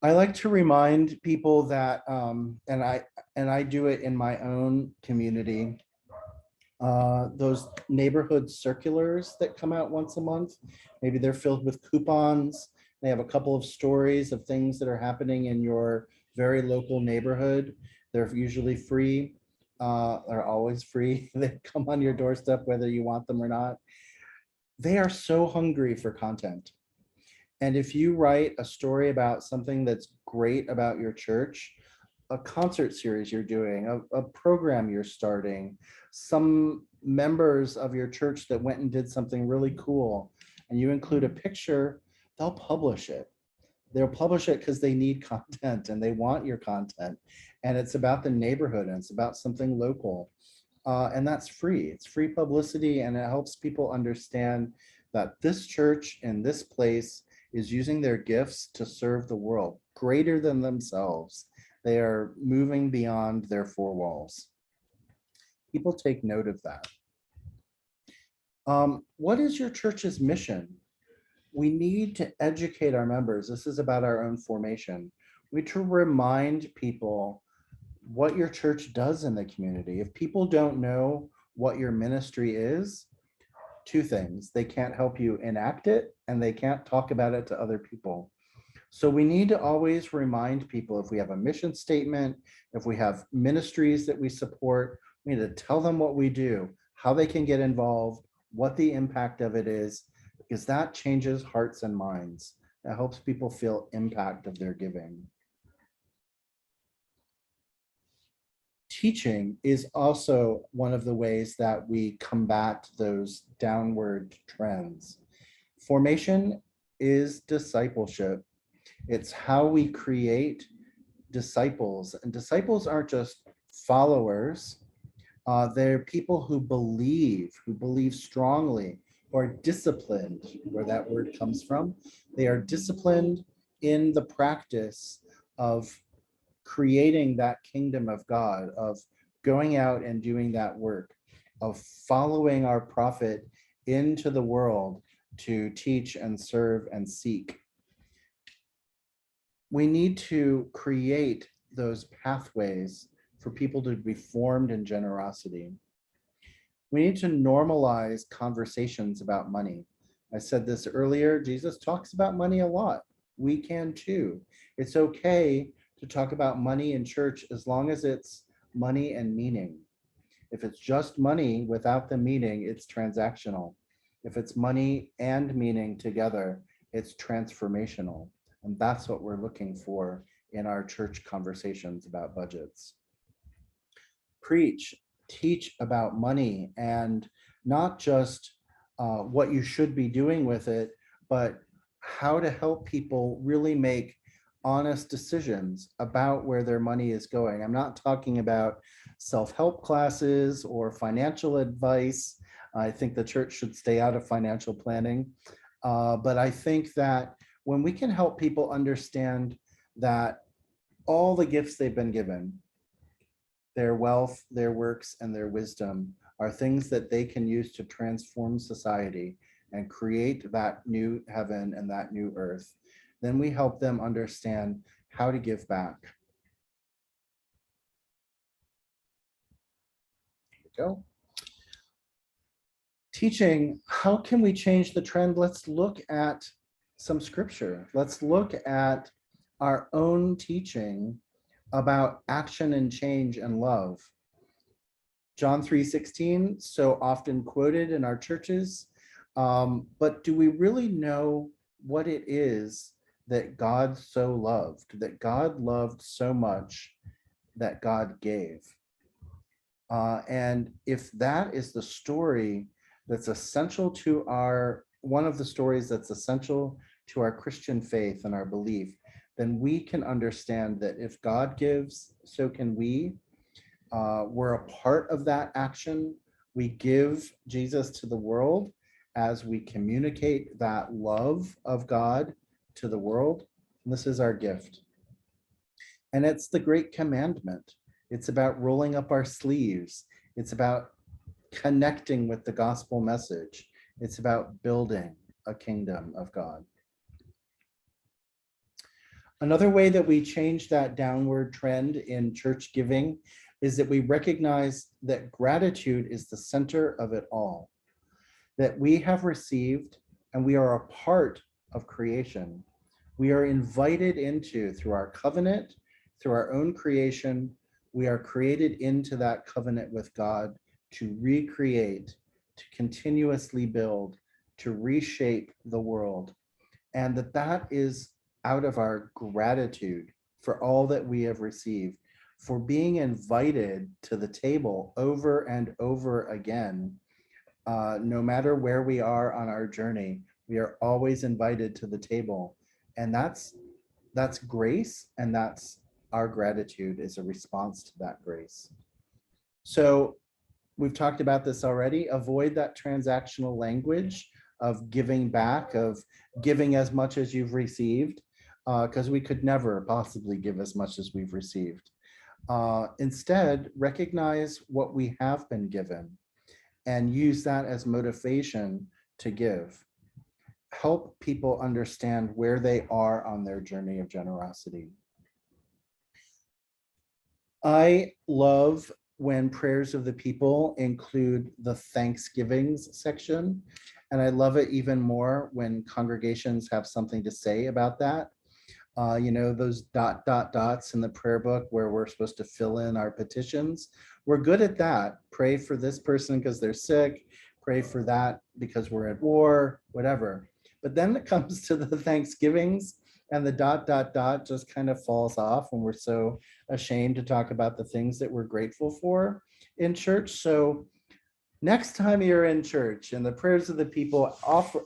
I like to remind people that, and I do it in my own community, those neighborhood circulars that come out once a month, maybe they're filled with coupons. They have a couple of stories of things that are happening in your very local neighborhood. They're usually free, they're always free. They come on your doorstep whether you want them or not. They are so hungry for content. And if you write a story about something that's great about your church, a concert series you're doing, a program you're starting, some members of your church that went and did something really cool, and you include a picture, they'll publish it. They'll publish it because they need content and they want your content. And it's about the neighborhood and it's about something local. And that's free. It's free publicity, and it helps people understand that this church in this place is using their gifts to serve the world greater than themselves. They are moving beyond their four walls. People take note of that. What is your church's mission? We need to educate our members. This is about our own formation. We need to remind people what your church does in the community. If people don't know what your ministry is, two things: they can't help you enact it, and they can't talk about it to other people. So we need to always remind people, if we have a mission statement, if we have ministries that we support, we need to tell them what we do, how they can get involved, what the impact of it is, because that changes hearts and minds. That helps people feel impact of their giving. Teaching is also one of the ways that we combat those downward trends. Formation is discipleship. It's how we create disciples. And disciples aren't just followers. They're people who believe strongly, who are disciplined, where that word comes from. They are disciplined in the practice of creating that kingdom of God, of going out and doing that work, of following our prophet into the world to teach and serve and seek. We need to create those pathways for people to be formed in generosity. We need to normalize conversations about money. I said this earlier, Jesus talks about money a lot. We can too. It's okay to talk about money in church as long as it's money and meaning. If it's just money without the meaning, it's transactional. If it's money and meaning together, it's transformational. And that's what we're looking for in our church conversations about budgets. Preach, teach about money, and not just what you should be doing with it, but how to help people really make honest decisions about where their money is going. I'm not talking about self-help classes or financial advice. I think the church should stay out of financial planning. But I think that when we can help people understand that all the gifts they've been given, their wealth, their works, and their wisdom are things that they can use to transform society and create that new heaven and that new earth, then we help them understand how to give back. Here we go. Teaching, how can we change the trend? Let's look at some scripture. Let's look at our own teaching about action and change and love. John 3:16, so often quoted in our churches, but do we really know what it is that God so loved, that God loved so much that God gave? And if that is the story that's essential to one of the stories that's essential to our Christian faith and our belief, then we can understand that if God gives, so can we. We're a part of that action. We give Jesus to the world as we communicate that love of God to the world. And this is our gift. And it's the great commandment. It's about rolling up our sleeves. It's about connecting with the gospel message. It's about building a kingdom of God. Another way that we change that downward trend in church giving is that we recognize that gratitude is the center of it all, that we have received and we are a part of creation. We are invited into, through our covenant, through our own creation, we are created into that covenant with God to recreate, to continuously build, to reshape the world. And that is out of our gratitude for all that we have received. for being invited to the table over and over again. No matter where we are on our journey, we are always invited to the table. And that's grace, and that's our gratitude is a response to that grace. So we've talked about this already. Avoid that transactional language of giving back, of giving as much as you've received, because we could never possibly give as much as we've received. Instead, recognize what we have been given and use that as motivation to give. Help people understand where they are on their journey of generosity. I love when prayers of the people include the thanksgivings section, and I love it even more when congregations have something to say about that. You know, those dots in the prayer book where we're supposed to fill in our petitions. We're good at that. Pray for this person because they're sick. Pray for that because we're at war, whatever. But then it comes to the thanksgivings, and the dot just kind of falls off when we're so ashamed to talk about the things that we're grateful for in church. So next time you're in church and the prayers of the people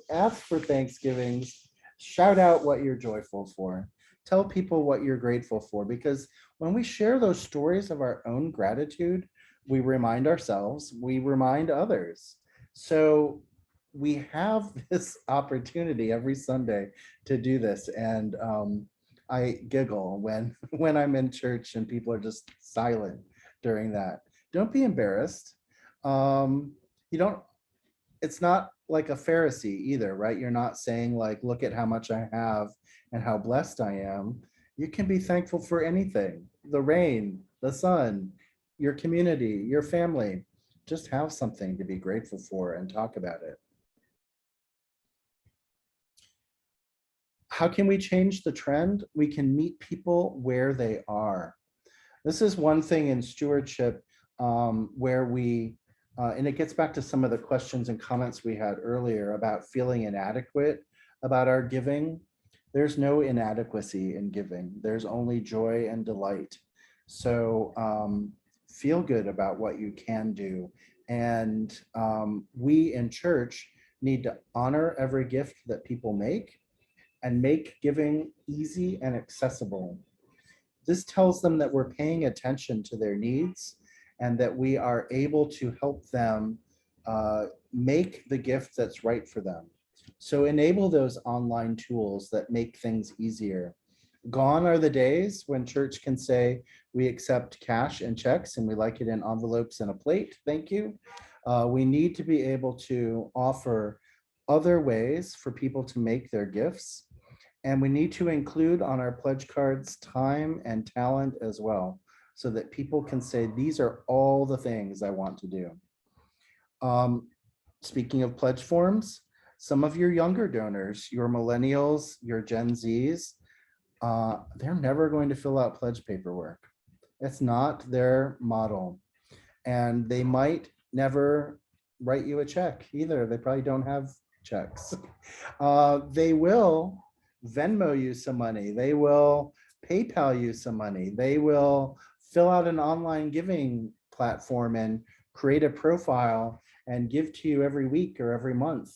ask for thanksgivings, shout out what you're joyful for. Tell people what you're grateful for, because when we share those stories of our own gratitude, we remind ourselves, we remind others. So we have this opportunity every Sunday to do this. And I giggle when I'm in church and people are just silent during that. Don't be embarrassed. It's not like a Pharisee either, right? You're not saying like, look at how much I have and how blessed I am. You can be thankful for anything, the rain, the sun, your community, your family. Just have something to be grateful for and talk about it. How can we change the trend? We can meet people where they are. This is one thing in stewardship where we, and it gets back to some of the questions and comments we had earlier about feeling inadequate about our giving. There's no inadequacy in giving. There's only joy and delight. So feel good about what you can do. And we in church need to honor every gift that people make and make giving easy and accessible. This tells them that we're paying attention to their needs and that we are able to help them make the gift that's right for them. So enable those online tools that make things easier. Gone are the days when church can say, we accept cash and checks and we like it in envelopes and a plate, thank you. We need to be able to offer other ways for people to make their gifts. And we need to include on our pledge cards time and talent as well, so that people can say, these are all the things I want to do. Speaking of pledge forms, some of your younger donors, your millennials, your Gen Zs, they're never going to fill out pledge paperwork. It's not their model. And they might never write you a check either. They probably don't have checks. They will Venmo you some money. They will PayPal you some money. They will fill out an online giving platform and create a profile and give to you every week or every month.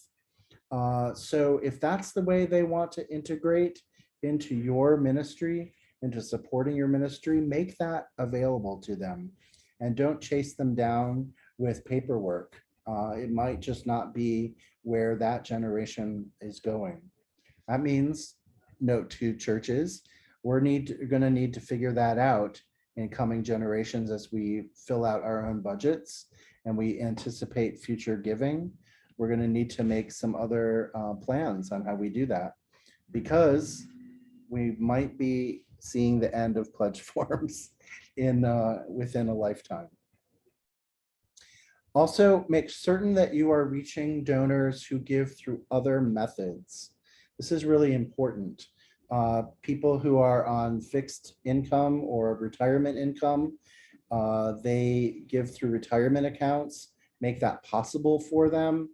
So if that's the way they want to integrate into your ministry, into supporting your ministry, make that available to them and don't chase them down with paperwork. It might just not be where that generation is going. That means, note to churches, we're gonna need to figure that out in coming generations as we fill out our own budgets and we anticipate future giving. We're gonna need to make some other plans on how we do that, because we might be seeing the end of pledge forms within a lifetime. Also, make certain that you are reaching donors who give through other methods. This is really important. People who are on fixed income or retirement income, they give through retirement accounts, make that possible for them.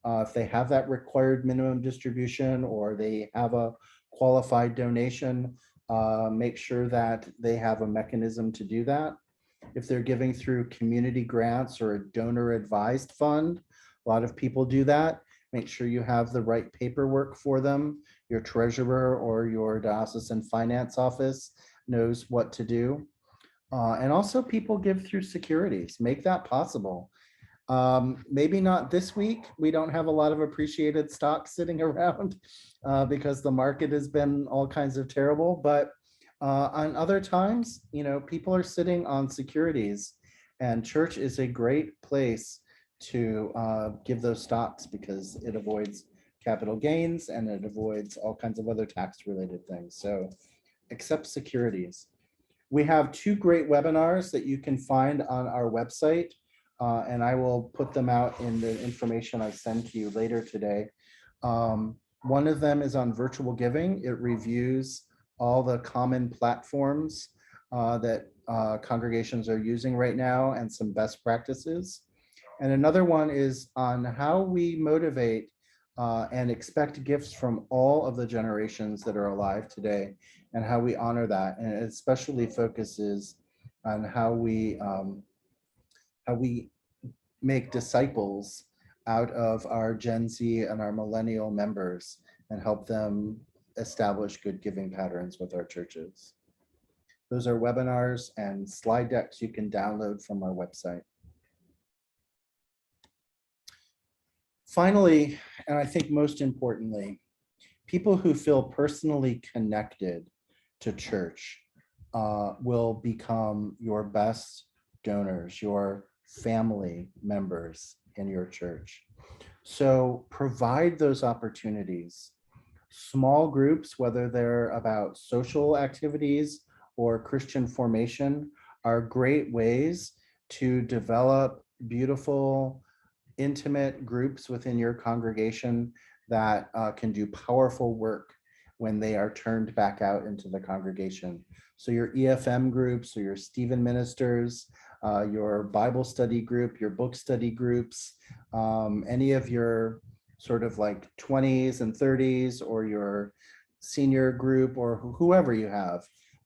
If they have that required minimum distribution or they have a qualified donation, make sure that they have a mechanism to do that. If they're giving through community grants or a donor advised fund, a lot of people do that. Make sure you have the right paperwork for them. Your treasurer or your diocesan finance office knows what to do. And also people give through securities, make that possible. Maybe not this week. We don't have a lot of appreciated stocks sitting around because the market has been all kinds of terrible, but on other times, you know, people are sitting on securities, and church is a great place to give those stocks because it avoids capital gains and it avoids all kinds of other tax related things. So accept securities. We have 2 great webinars that you can find on our website, and I will put them out in the information I send to you later today. One of them is on virtual giving. It reviews all the common platforms that congregations are using right now and some best practices. And another one is on how we motivate and expect gifts from all of the generations that are alive today and how we honor that. And it especially focuses on how we make disciples out of our Gen Z and our millennial members and help them establish good giving patterns with our churches. Those are webinars and slide decks you can download from our website. Finally, and I think most importantly, people who feel personally connected to church will become your best donors, your family members in your church. So provide those opportunities. Small groups, whether they're about social activities or Christian formation, are great ways to develop beautiful, intimate groups within your congregation that can do powerful work when they are turned back out into the congregation. So your EFM groups or your Stephen ministers, your Bible study group, your book study groups, any of your sort of like 20s and 30s or your senior group or whoever you have,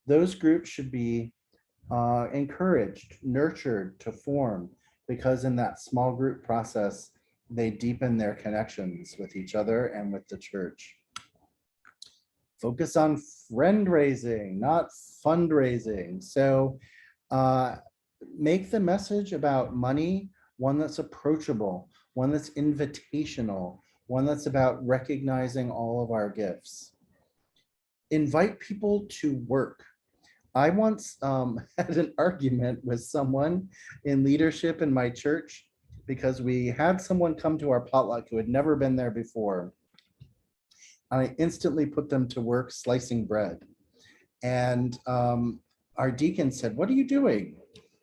those groups should be encouraged, nurtured to form, because in that small group process, they deepen their connections with each other and with the church. Focus on friend raising, not fundraising. So make the message about money one that's approachable, one that's invitational, one that's about recognizing all of our gifts. Invite people to work. I once had an argument with someone in leadership in my church because we had someone come to our potluck who had never been there before. I instantly put them to work slicing bread. And our deacon said, "What are you doing?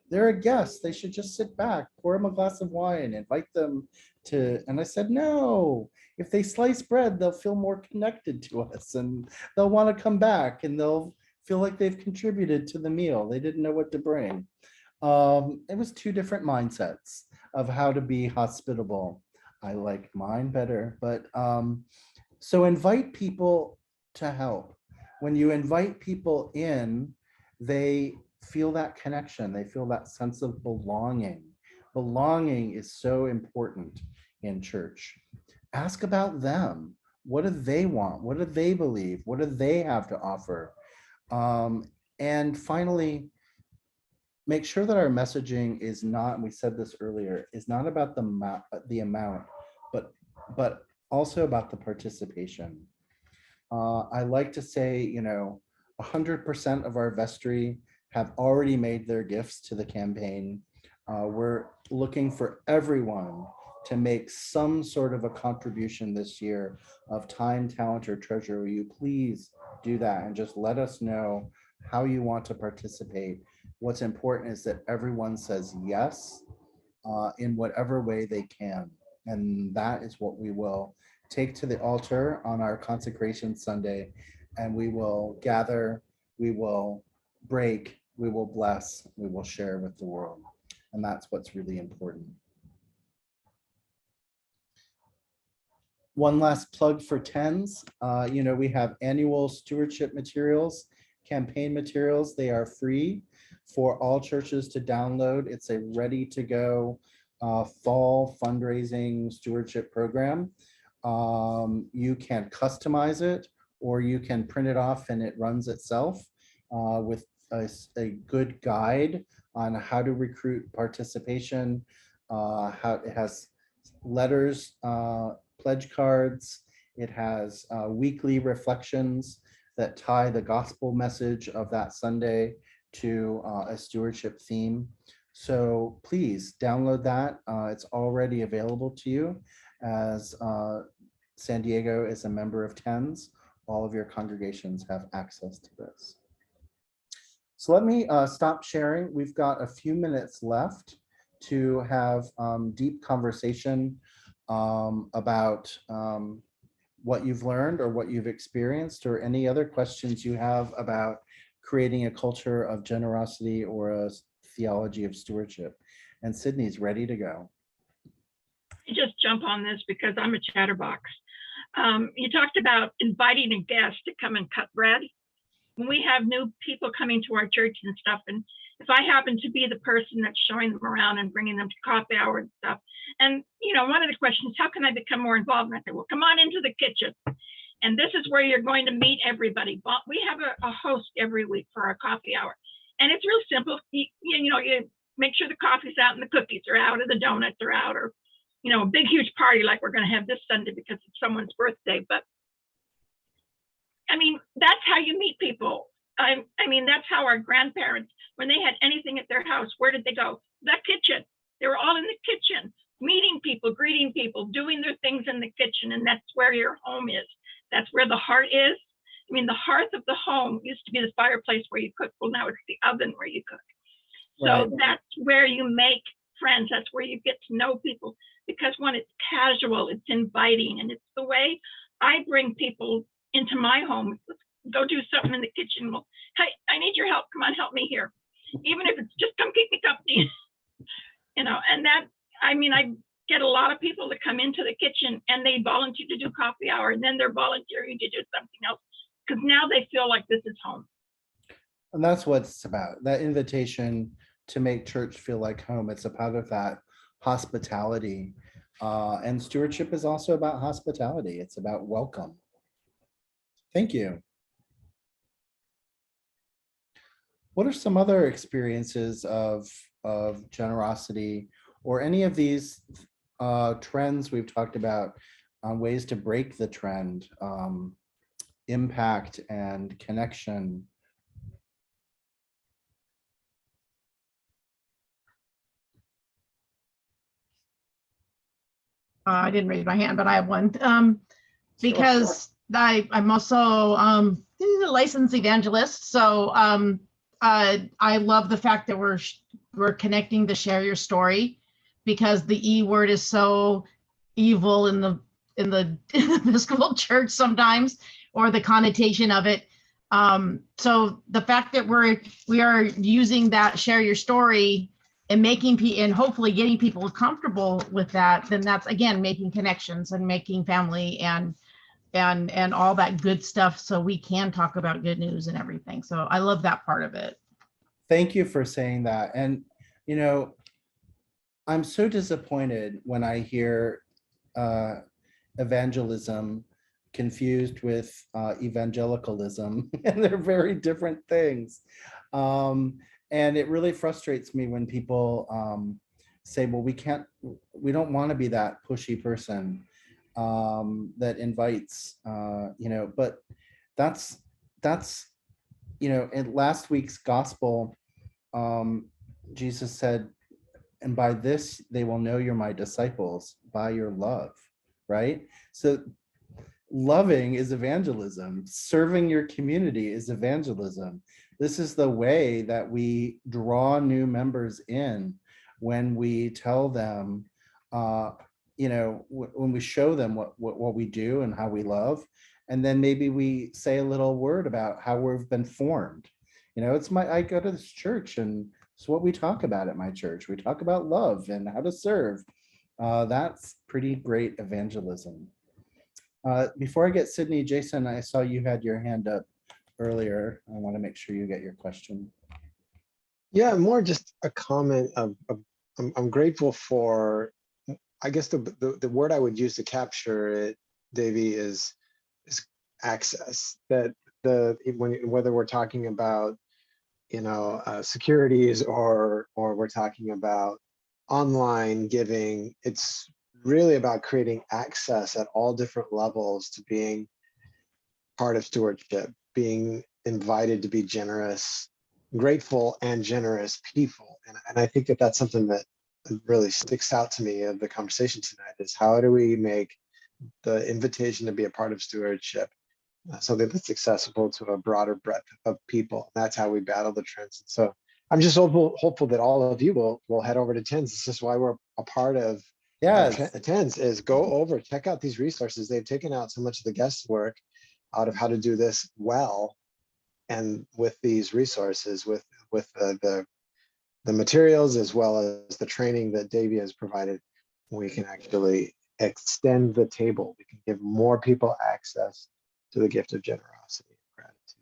They're a guest. They should just sit back, pour them a glass of wine, invite them to," and I said, "No, if they slice bread, they'll feel more connected to us and they'll want to come back and they'll feel like they've contributed to the meal. They didn't know what to bring." It was 2 different mindsets of how to be hospitable. I liked mine better, but so invite people to help. When you invite people in, they feel that connection. They feel that sense of belonging. Belonging is so important in church. Ask about them. What do they want? What do they believe? What do they have to offer? And finally, make sure that our messaging is not, and we said this earlier, is not about the amount, but also about the participation. I like to say, 100% of our vestry have already made their gifts to the campaign. We're looking for everyone to make some sort of a contribution this year of time, talent, or treasure. Will you please do that and just let us know how you want to participate? What's important is that everyone says yes in whatever way they can. And that is what we will take to the altar on our consecration Sunday. And we will gather, we will break, we will bless, we will share with the world. And that's what's really important. One last plug for TENS. We have annual stewardship materials campaign materials. They are free for all churches to download. It's a ready-to-go fall fundraising stewardship program. You can customize it, or you can print it off and it runs itself with a good guide on how to recruit participation. How it has letters, pledge cards. It has weekly reflections that tie the gospel message of that Sunday to a stewardship theme. So please download that. It's already available to you, as San Diego is a member of TENS. All of your congregations have access to this. So let me stop sharing. We've got a few minutes left to have deep conversation about what you've learned or what you've experienced, or any other questions you have about creating a culture of generosity or a theology of stewardship. And Sydney's ready to go. I just jump on this because I'm a chatterbox. You talked about inviting a guest to come and cut bread. When we have new people coming to our church and stuff, and if I happen to be the person that's showing them around and bringing them to coffee hour and stuff, and one of the questions, how can I become more involved? And I say, well, come on into the kitchen, and this is where you're going to meet everybody. But we have a host every week for our coffee hour, and it's real simple. You make sure the coffee's out and the cookies are out, or the donuts are out, or a big huge party like we're going to have this Sunday because it's someone's birthday. But I mean, that's how you meet people. I mean, that's how our grandparents, when they had anything at their house, where did they go? The kitchen. They were all in the kitchen, meeting people, greeting people, doing their things in the kitchen. And that's where your home is. That's where the heart is. I mean, the hearth of the home used to be the fireplace where you cook. Well, now it's the oven where you cook. So Right. That's where you make friends. That's where you get to know people. Because when it's casual, it's inviting. And it's the way I bring people into my home. Let's go do something in the kitchen. Well, hey, I need your help. Come on, help me here. Even if it's just come keep me company. And that, I mean, I get a lot of people that come into the kitchen and they volunteer to do coffee hour, and then they're volunteering to do something else because now they feel like this is home. And that's what it's about, that invitation to make church feel like home. It's about that hospitality. And stewardship is also about hospitality. It's about welcome. Thank you. What are some other experiences of generosity, or any of these trends we've talked about, ways to break the trend, impact and connection? I didn't raise my hand, but I have one. Because I'm also a licensed evangelist. So I love the fact that we're connecting to share your story, because the E word is so evil in the Episcopal Church sometimes, or the connotation of it. So the fact that we are using that share your story and and hopefully getting people comfortable with that, then that's again making connections and making family and all that good stuff, so we can talk about good news and everything. So I love that part of it. Thank you for saying that. And I'm so disappointed when I hear evangelism confused with evangelicalism, and they're very different things. And it really frustrates me when people say, well, we don't want to be that pushy person that invites, but that's in last week's gospel, Jesus said, and by this they will know you're my disciples, by your love, right? So loving is evangelism. Serving your community is evangelism. This is the way that we draw new members in, when we tell them, when we show them what we do and how we love, and then maybe we say a little word about how we've been formed. I go to this church, and it's what we talk about at my church. We talk about love and how to serve. That's pretty great evangelism. Before I get Sydney, Jason, I saw you had your hand up earlier. I want to make sure you get your question. Yeah, more just a comment of I'm grateful for, I guess the word I would use to capture it, Davey, is access. That whether we're talking about securities or we're talking about online giving, it's really about creating access at all different levels to being part of stewardship, being invited to be generous, grateful and generous people. And I think that that's something that really sticks out to me of the conversation tonight, is how do we make the invitation to be a part of stewardship something that's accessible to a broader breadth of people. That's how we battle the trends. And so I'm just hopeful that all of you will head over to TENS. This is why we're a part of Yes. TENS, is go over, check out these resources. They've taken out so much of the guesswork out of how to do this well. And with these resources, with the materials, as well as the training that Davey has provided, we can actually extend the table. We can give more people access to the gift of generosity and gratitude.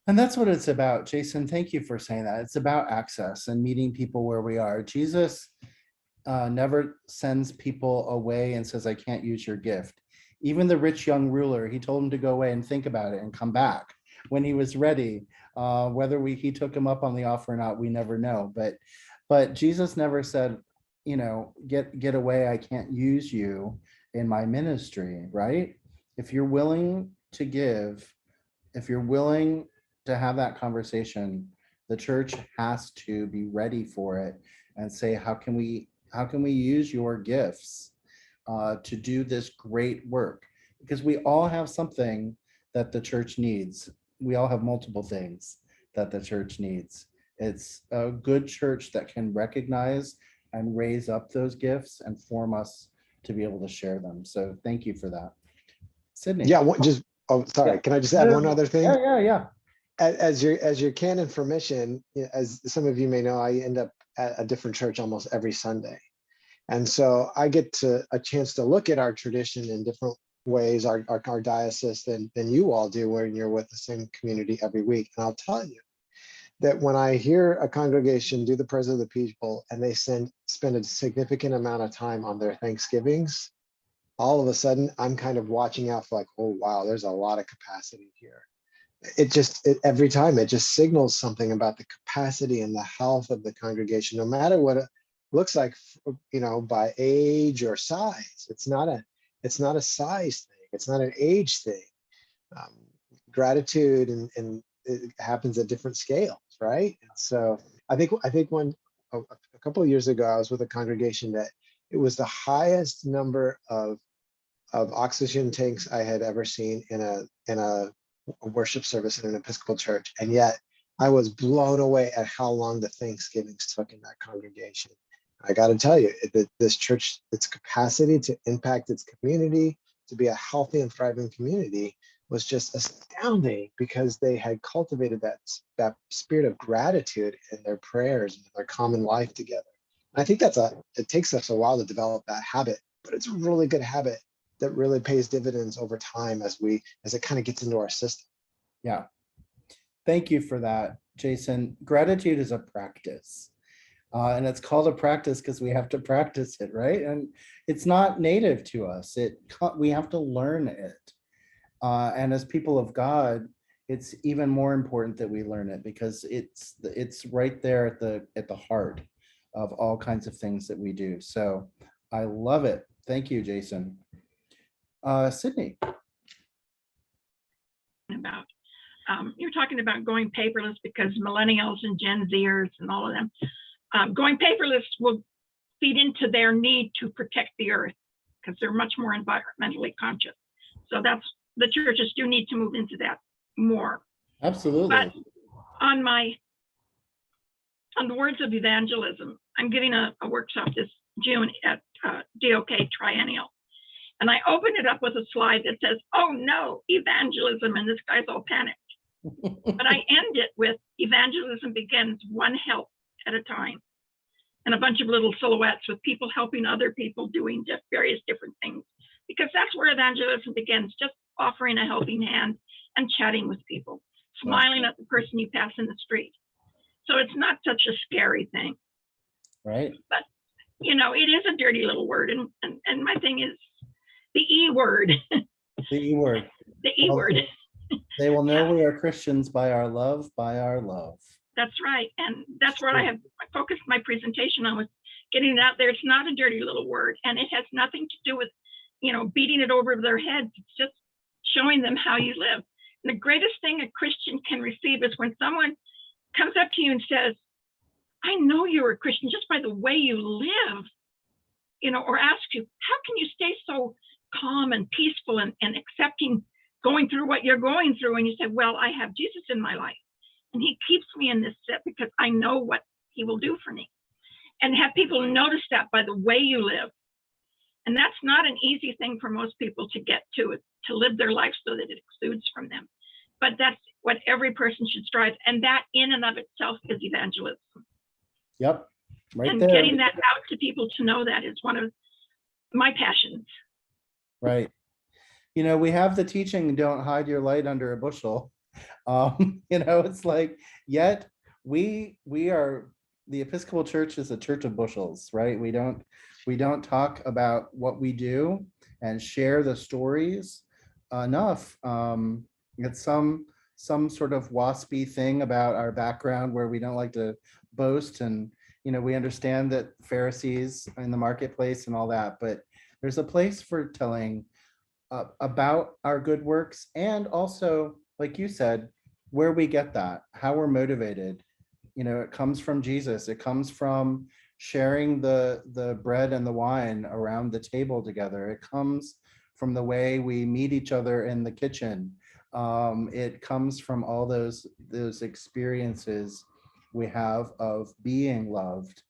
And that's what it's about. Jason, thank you for saying that. It's about access and meeting people where we are. Jesus never sends people away and says, I can't use your gift. Even the rich young ruler, he told him to go away and think about it and come back when he was ready. Whether he took him up on the offer or not, we never know. But Jesus never said, get away, I can't use you in my ministry, right? If you're willing to give, if you're willing to have that conversation, the church has to be ready for it and say, how can we use your gifts to do this great work? Because we all have something that the church needs. We all have multiple things that the church needs. It's a good church that can recognize and raise up those gifts and form us to be able to share them. So thank you for that. Sydney. Yeah, sorry. Yeah. Can I just add one other thing? Yeah. As your canon for mission, as some of you may know, I end up at a different church almost every Sunday. And so I get a chance to look at our tradition in different ways, our diocese, than you all do when you're with the same community every week. And I'll tell you that when I hear a congregation do the prayers of the people and they spend a significant amount of time on their Thanksgivings, all of a sudden I'm kind of watching out for, like, oh wow, there's a lot of capacity here. Every time it just signals something about the capacity and the health of the congregation, no matter what it looks like, by age or size. It's not a size thing. It's not an age thing. Gratitude and it happens at different scales, right? And so I think a couple of years ago, I was with a congregation that it was the highest number of oxygen tanks I had ever seen in a worship service in an Episcopal church. And yet I was blown away at how long the Thanksgivings took in that congregation. I got to tell you that this church, its capacity to impact its community, to be a healthy and thriving community, was just astounding, because they had cultivated that spirit of gratitude in their prayers and their common life together. And I think it takes us a while to develop that habit, but it's a really good habit that really pays dividends over time as it kind of gets into our system. Yeah. Thank you for that, Jason. Gratitude is a practice. And it's called a practice because we have to practice it, right? And it's not native to us. We have to learn it. And as people of God, it's even more important that we learn it, because it's right there at the heart of all kinds of things that we do. So I love it. Thank you, Jason. Sydney. You're talking about going paperless because millennials and Gen Zers and all of them. Going paperless will feed into their need to protect the earth, because they're much more environmentally conscious. So the churches do need to move into that more. Absolutely. But on the words of evangelism, I'm giving a workshop this June at DOK Triennial. And I opened it up with a slide that says, oh no, evangelism, and this guy's all panicked. But I end it with, evangelism begins one help at a time. And a bunch of little silhouettes with people helping other people doing various different things. Because that's where evangelism begins, just offering a helping hand and chatting with people. smiling at the person you pass in the street. So it's not such a scary thing. Right. But, you know, it is a dirty little word. And my thing is the E word. The E word. The E word. They will know we are Christians by our love, by our love. That's right. And that's what I focused my presentation on, was getting it out there. It's not a dirty little word, and it has nothing to do with, you know, beating it over their heads. It's just showing them how you live. And the greatest thing a Christian can receive is when someone comes up to you and says, I know you're a Christian just by the way you live, you know, or asks you, how can you stay so calm and peaceful and accepting going through what you're going through? And you say, well, I have Jesus in my life, and he keeps me in this set because I know what he will do for me. And have people notice that by the way you live. And that's not an easy thing for most people to get to live their life so that it exudes from them. But that's what every person should strive. And that in and of itself is evangelism. Yep. Right And there. getting that out to people to know that is one of my passions. Right. You know, we have the teaching, don't hide your light under a bushel. You know, it's like, yet we are, the Episcopal Church is a church of bushels, right? We don't talk about what we do and share the stories enough. It's some sort of waspy thing about our background where we don't like to boast, and you know, we understand that Pharisees in the marketplace and all that, but there's a place for telling about our good works, and also, like you said, where we get that, how we're motivated. You know, it comes from Jesus. It comes from sharing the bread and the wine around the table together. It comes from the way we meet each other in the kitchen. It comes from all those experiences we have of being loved.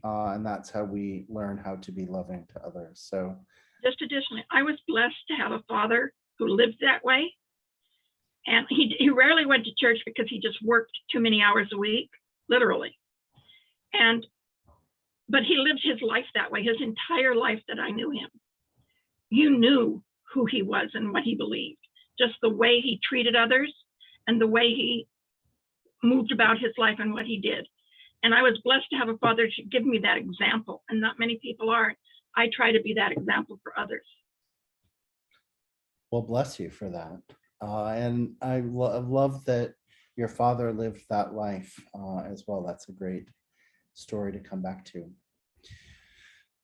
And that's how we learn how to be loving to others. So just additionally, I was blessed to have a father who lived that way. And he rarely went to church because he just worked too many hours a week, literally. But he lived his life that way, his entire life that I knew him. You knew who he was and what he believed, just the way he treated others and the way he moved about his life and what he did. And I was blessed to have a father to give me that example, and not many people are. I try to be that example for others. well, bless you for that. And I love that your father lived that life as well. That's a great story to come back to.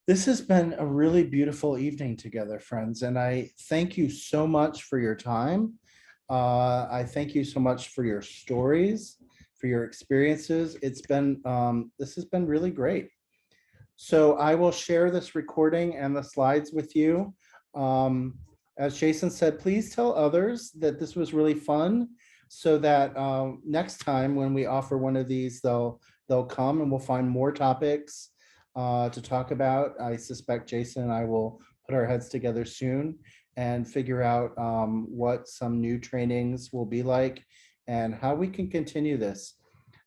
This has been a really beautiful evening together, friends, and I thank you so much for your time. I thank you so much for your stories, for your experiences. It's been, this has been really great. So I will share this recording and the slides with you. As Jason said, please tell others that this was really fun, so that next time when we offer one of these, they'll come, and we'll find more topics to talk about. I suspect Jason and I will put our heads together soon and figure out what some new trainings will be like and how we can continue this.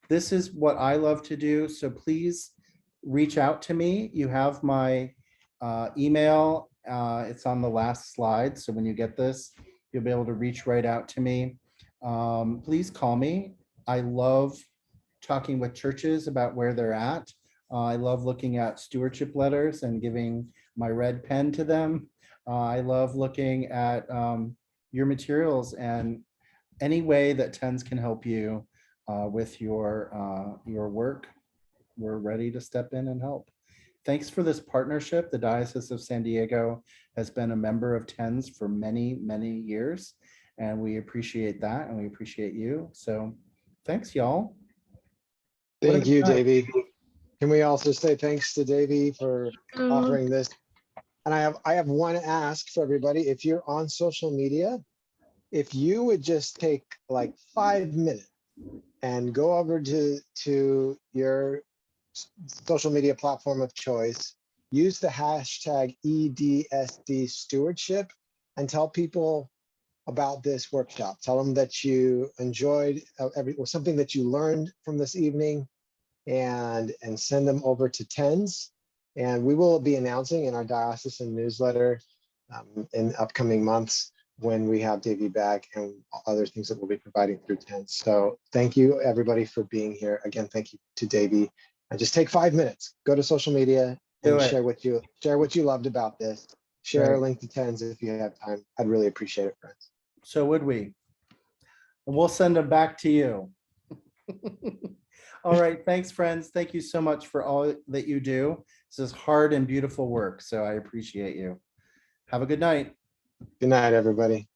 This is what I love to do, so please reach out to me. You have my email. It's on the last slide, so when you get this, you'll be able to reach right out to me. Please call me. I love talking with churches about where they're at. I love looking at stewardship letters and giving my red pen to them. I love looking at your materials, and any way that TENS can help you with your work, we're ready to step in and help. Thanks for this partnership. The Diocese of San Diego has been a member of TENS for many, many years, and we appreciate that, and we appreciate you. So thanks, y'all. Thank you, Davey. Can we also say thanks to Davey for offering this? And I have one ask for everybody. If you're on social media, if you would just take like 5 minutes and go over to your social media platform of choice, use the hashtag EDSD stewardship, and tell people about this workshop. Tell them that you enjoyed or something that you learned from this evening, and send them over to TENS. And we will be announcing in our diocesan newsletter in upcoming months when we have Davey back and other things that we'll be providing through TENS. So thank you everybody for being here. Again, thank you to Davey. And just take 5 minutes, go to social media Do and it. share what you loved about this. Share Right. a link to TENS if you have time. I'd really appreciate it, friends. So would we. And we'll send them back to you. All right. Thanks, friends. Thank you so much for all that you do. This is hard and beautiful work. So I appreciate you. Have a good night. Good night, everybody.